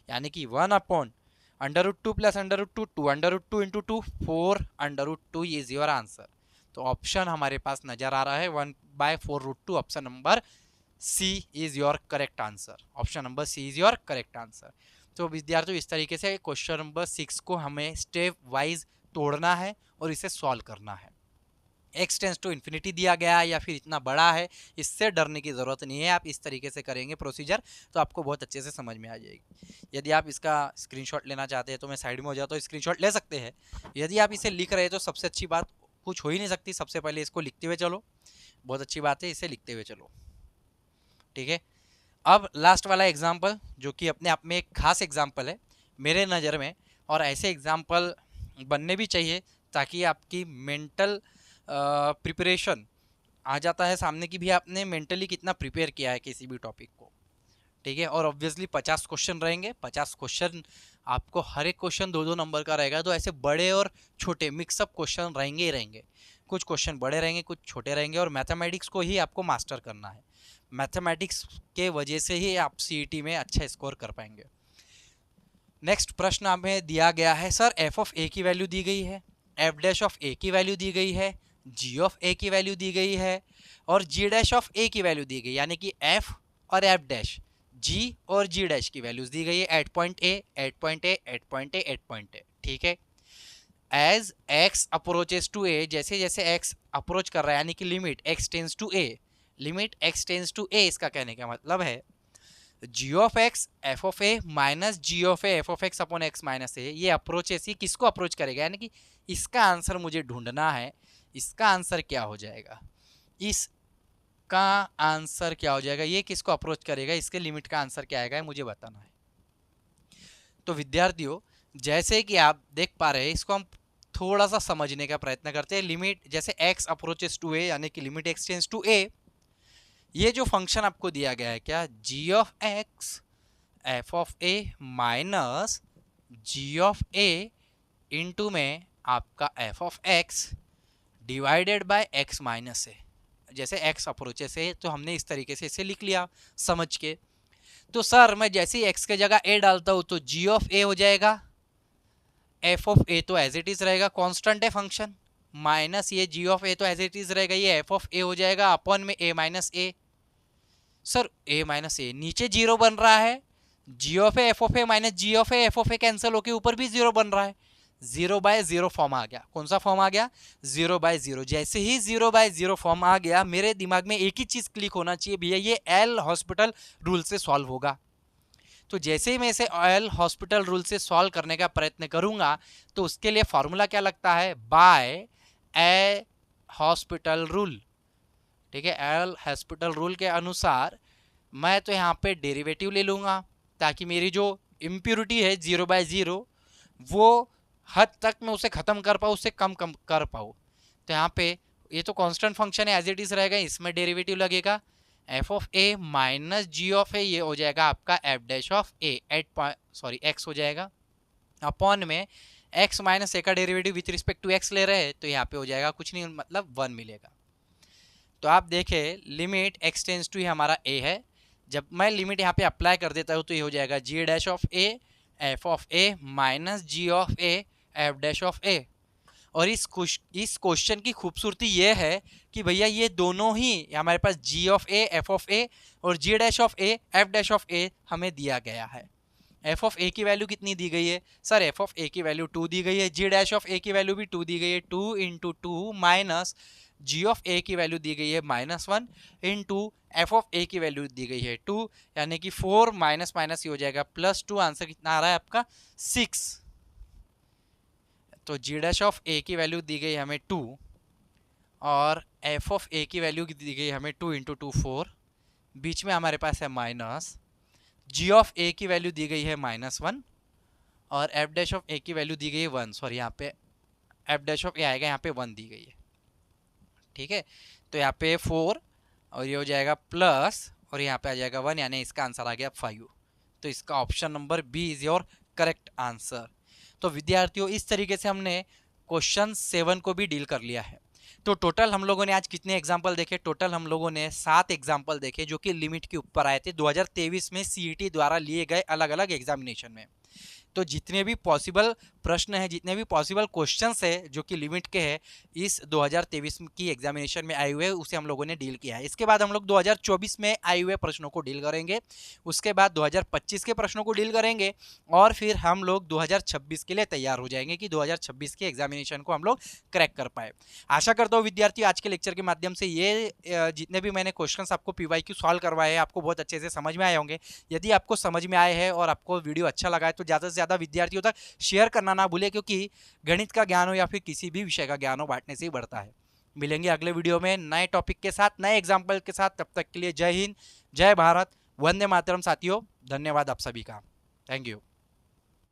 यानी कि 1 upon under root 2 plus under root 2, 2 under root 2 into 2 4 under root 2 is your answer. तो ऑप्शन हमारे पास नजर आ रहा है 1 बाय 4 रूट 2, option number C is your correct answer, option number C is your correct answer. तो विद्यार्थियों इस तरीके से क्वेश्चन नंबर 6 को हमें स्टेप वाइज तोड़ना है और इसे सॉल्व करना है। एक्स टेंस टू इन्फिनिटी दिया गया है या फिर इतना बड़ा है, इससे डरने की ज़रूरत नहीं है, आप इस तरीके से करेंगे प्रोसीजर तो आपको बहुत अच्छे से समझ में आ जाएगी। यदि आप इसका स्क्रीनशॉट लेना चाहते हैं तो मैं साइड में हो जाता हूँ, स्क्रीनशॉट ले सकते हैं। यदि आप इसे लिख रहे हैं तो सबसे अच्छी बात कुछ हो ही नहीं सकती, सबसे पहले इसको लिखते हुए चलो, बहुत अच्छी बात है, इसे लिखते हुए चलो, ठीक है। अब लास्ट वाला एग्जाम्पल जो कि अपने आप में एक खास एग्जाम्पल है मेरे नज़र में, और ऐसे एग्जाम्पल बनने भी चाहिए ताकि आपकी मेंटल प्रिपरेशन आ जाता है सामने की भी आपने मेंटली कितना प्रिपेयर किया है किसी भी टॉपिक को, ठीक है। और ऑब्वियसली 50 क्वेश्चन रहेंगे, 50 क्वेश्चन आपको हर एक क्वेश्चन 2-2 नंबर का रहेगा, तो ऐसे बड़े और छोटे मिक्सअप क्वेश्चन रहेंगे ही रहेंगे, कुछ क्वेश्चन बड़े रहेंगे कुछ छोटे रहेंगे, और मैथमेटिक्स को ही आपको मास्टर करना है, मैथमेटिक्स के वजह से ही आप सीईटी में अच्छा स्कोर कर पाएंगे। नेक्स्ट प्रश्न हमें दिया गया है, सर एफ ऑफ ए की वैल्यू दी गई है, एफ डैश ऑफ ए की वैल्यू दी गई है, जी ऑफ ए की वैल्यू दी गई है, और जी डैश ऑफ ए की वैल्यू दी गई, यानी कि एफ और एफ डैश, जी और जी डैश की वैल्यूज दी गई है, 8 point A, 8 point A, 8 point A, 8 point A, ठीक है। As x approaches to A, जैसे जैसे एक्स अप्रोच कर रहा है यानी कि limit x tends to A, limit x tends to A, इसका कहने का मतलब है G of x f of A minus G of A F of x upon x minus A, ये अप्रोचेस ही किसको अप्रोच करेगा, यानी कि इसका आंसर मुझे ढूंढना है, इसका आंसर क्या हो जाएगा, इस इसका आंसर क्या हो जाएगा, ये किसको अप्रोच करेगा, इसके लिमिट का आंसर क्या आएगा, मुझे बताना है। तो विद्यार्थियों जैसे कि आप देख पा रहे हैं, इसको हम थोड़ा सा समझने का प्रयत्न करते हैं। लिमिट जैसे x अप्रोचेस टू ए, यानी कि limit x tends to A, ये जो फंक्शन आपको दिया गया है क्या, g of x f of a minus g of a into में आपका f of x divided by x minus A. जैसे x अप्रोचेस है तो हमने इस तरीके से इसे लिख लिया समझ के। तो सर मैं जैसे ही x के जगह a डालता हूं तो g ऑफ a हो जाएगा, f ऑफ a तो एज इट इज रहेगा, कांस्टेंट है फंक्शन, माइनस ये g ऑफ a तो एज इट इज रहेगा, ये f ऑफ a हो जाएगा अपॉन में a minus a। Sir a minus a नीचे जीरो बन रहा है, g of a f of a minus g of a f of a cancel होके ऊपर भी जीरो बन रहा है, 0/0 फॉर्म आ गया। कौन सा फॉर्म आ गया, 0/0। जैसे ही 0/0 फॉर्म आ गया, मेरे दिमाग में एक ही चीज क्लिक होना चाहिए भैया, ये एल हॉस्पिटल रूल से सॉल्व होगा। तो जैसे ही मैं इसे एल हॉस्पिटल रूल से सॉल्व करने का प्रयत्न करूंगा तो उसके लिए फॉर्मूला क्या लगता है, बाय ए हॉस्पिटल रूल। ठीक है, एल हॉस्पिटल रूल के अनुसार मैं तो यहाँ पे डेरिवेटिव ले लूंगा ताकि मेरी जो इम्प्योरिटी है 0/0 वो हद तक मैं उसे खत्म कर पाऊँ, उससे कम कर पाऊँ। तो यहाँ पे ये तो कांस्टेंट फंक्शन है, एज इट इज रहेगा, इसमें डेरिवेटिव लगेगा f of a minus g of a, ये हो जाएगा आपका f dash of a x हो जाएगा अपॉन में x माइनस a का derivative with respect to x ले रहे हैं तो यहाँ पे हो जाएगा कुछ नहीं मतलब 1 मिलेगा। तो आप देखें लिमिट x टेंड्स टू हमारा a है, जब मैं लिमिट यहाँ पे अप्लाई कर देता हूँ तो ये हो जाएगा g dash of a f of a minus g of a f dash of a। और इस क्वेश्चन की खूबसूरती ये है कि भैया ये दोनों ही हमारे पास g of a f of a और g dash of a f dash of a हमें दिया गया है। f ऑफ a की वैल्यू कितनी दी गई है, सर f ऑफ a की वैल्यू 2 दी गई है, g डैश ऑफ a की वैल्यू भी 2 दी गई है, 2 into 2 minus g of a की वैल्यू दी गई है -1 इंटू f ऑफ a की वैल्यू दी गई है 2, यानी कि 4 माइनस माइनस ये हो जाएगा +2। आंसर कितना आ रहा है आपका 6। तो g डैश ऑफ a की वैल्यू दी गई हमें 2 और f ऑफ a की वैल्यू दी गई हमें 2 इंटू 2 4, बीच में हमारे पास है माइनस, g ऑफ a की वैल्यू दी गई है -1 और f डैश ऑफ a की वैल्यू दी गई है 1, सॉरी यहाँ पे f डैश ऑफ a आएगा, यहाँ पे 1 दी गई है। ठीक है, तो यहाँ पे 4 और ये हो जाएगा प्लस और यहाँ पे आ जाएगा 1, यानी इसका आंसर आ गया 5। तो इसका option number B is your correct answer. तो विद्यार्थियों इस तरीके से हमने क्वेश्चन 7 को भी डील कर लिया है। तो टोटल हम लोगों ने आज कितने एग्जाम्पल देखे, टोटल हम लोगों ने 7 एग्जाम्पल देखे जो कि लिमिट के ऊपर आए थे 2023 में सीईटी द्वारा लिए गए अलग अलग एग्जामिनेशन में। तो जितने भी पॉसिबल प्रश्न हैं, जितने भी पॉसिबल क्वेश्चंस है जो कि लिमिट के हैं इस 2023 की एग्जामिनेशन में आए हुए, उसे हम लोगों ने डील किया है। इसके बाद हम लोग 2024 में आए हुए प्रश्नों को डील करेंगे, उसके बाद 2025 के प्रश्नों को डील करेंगे और फिर हम लोग 2026 के लिए तैयार हो जाएंगे कि 2026 के एग्जामिनेशन को हम लोग क्रैक कर पाए। आशा करता हूँ विद्यार्थी आज के लेक्चर के माध्यम से ये जितने भी मैंने क्वेश्चन आपको PYQ सॉल्व करवाए हैं आपको बहुत अच्छे से समझ में आए होंगे। यदि आपको समझ में आए हैं और आपको वीडियो अच्छा लगा है तो ज़्यादा से ज़्यादा विद्यार्थियों तक शेयर करना ना भूले, क्योंकि गणित का ज्ञान हो या फिर किसी भी विषय का ज्ञान हो बांटने से ही बढ़ता है। मिलेंगे अगले वीडियो में नए टॉपिक के साथ, नए एग्जाम्पल के साथ। तब तक के लिए जय हिंद, जय भारत, वंदे मातरम साथियों। धन्यवाद आप सभी का, थैंक यू।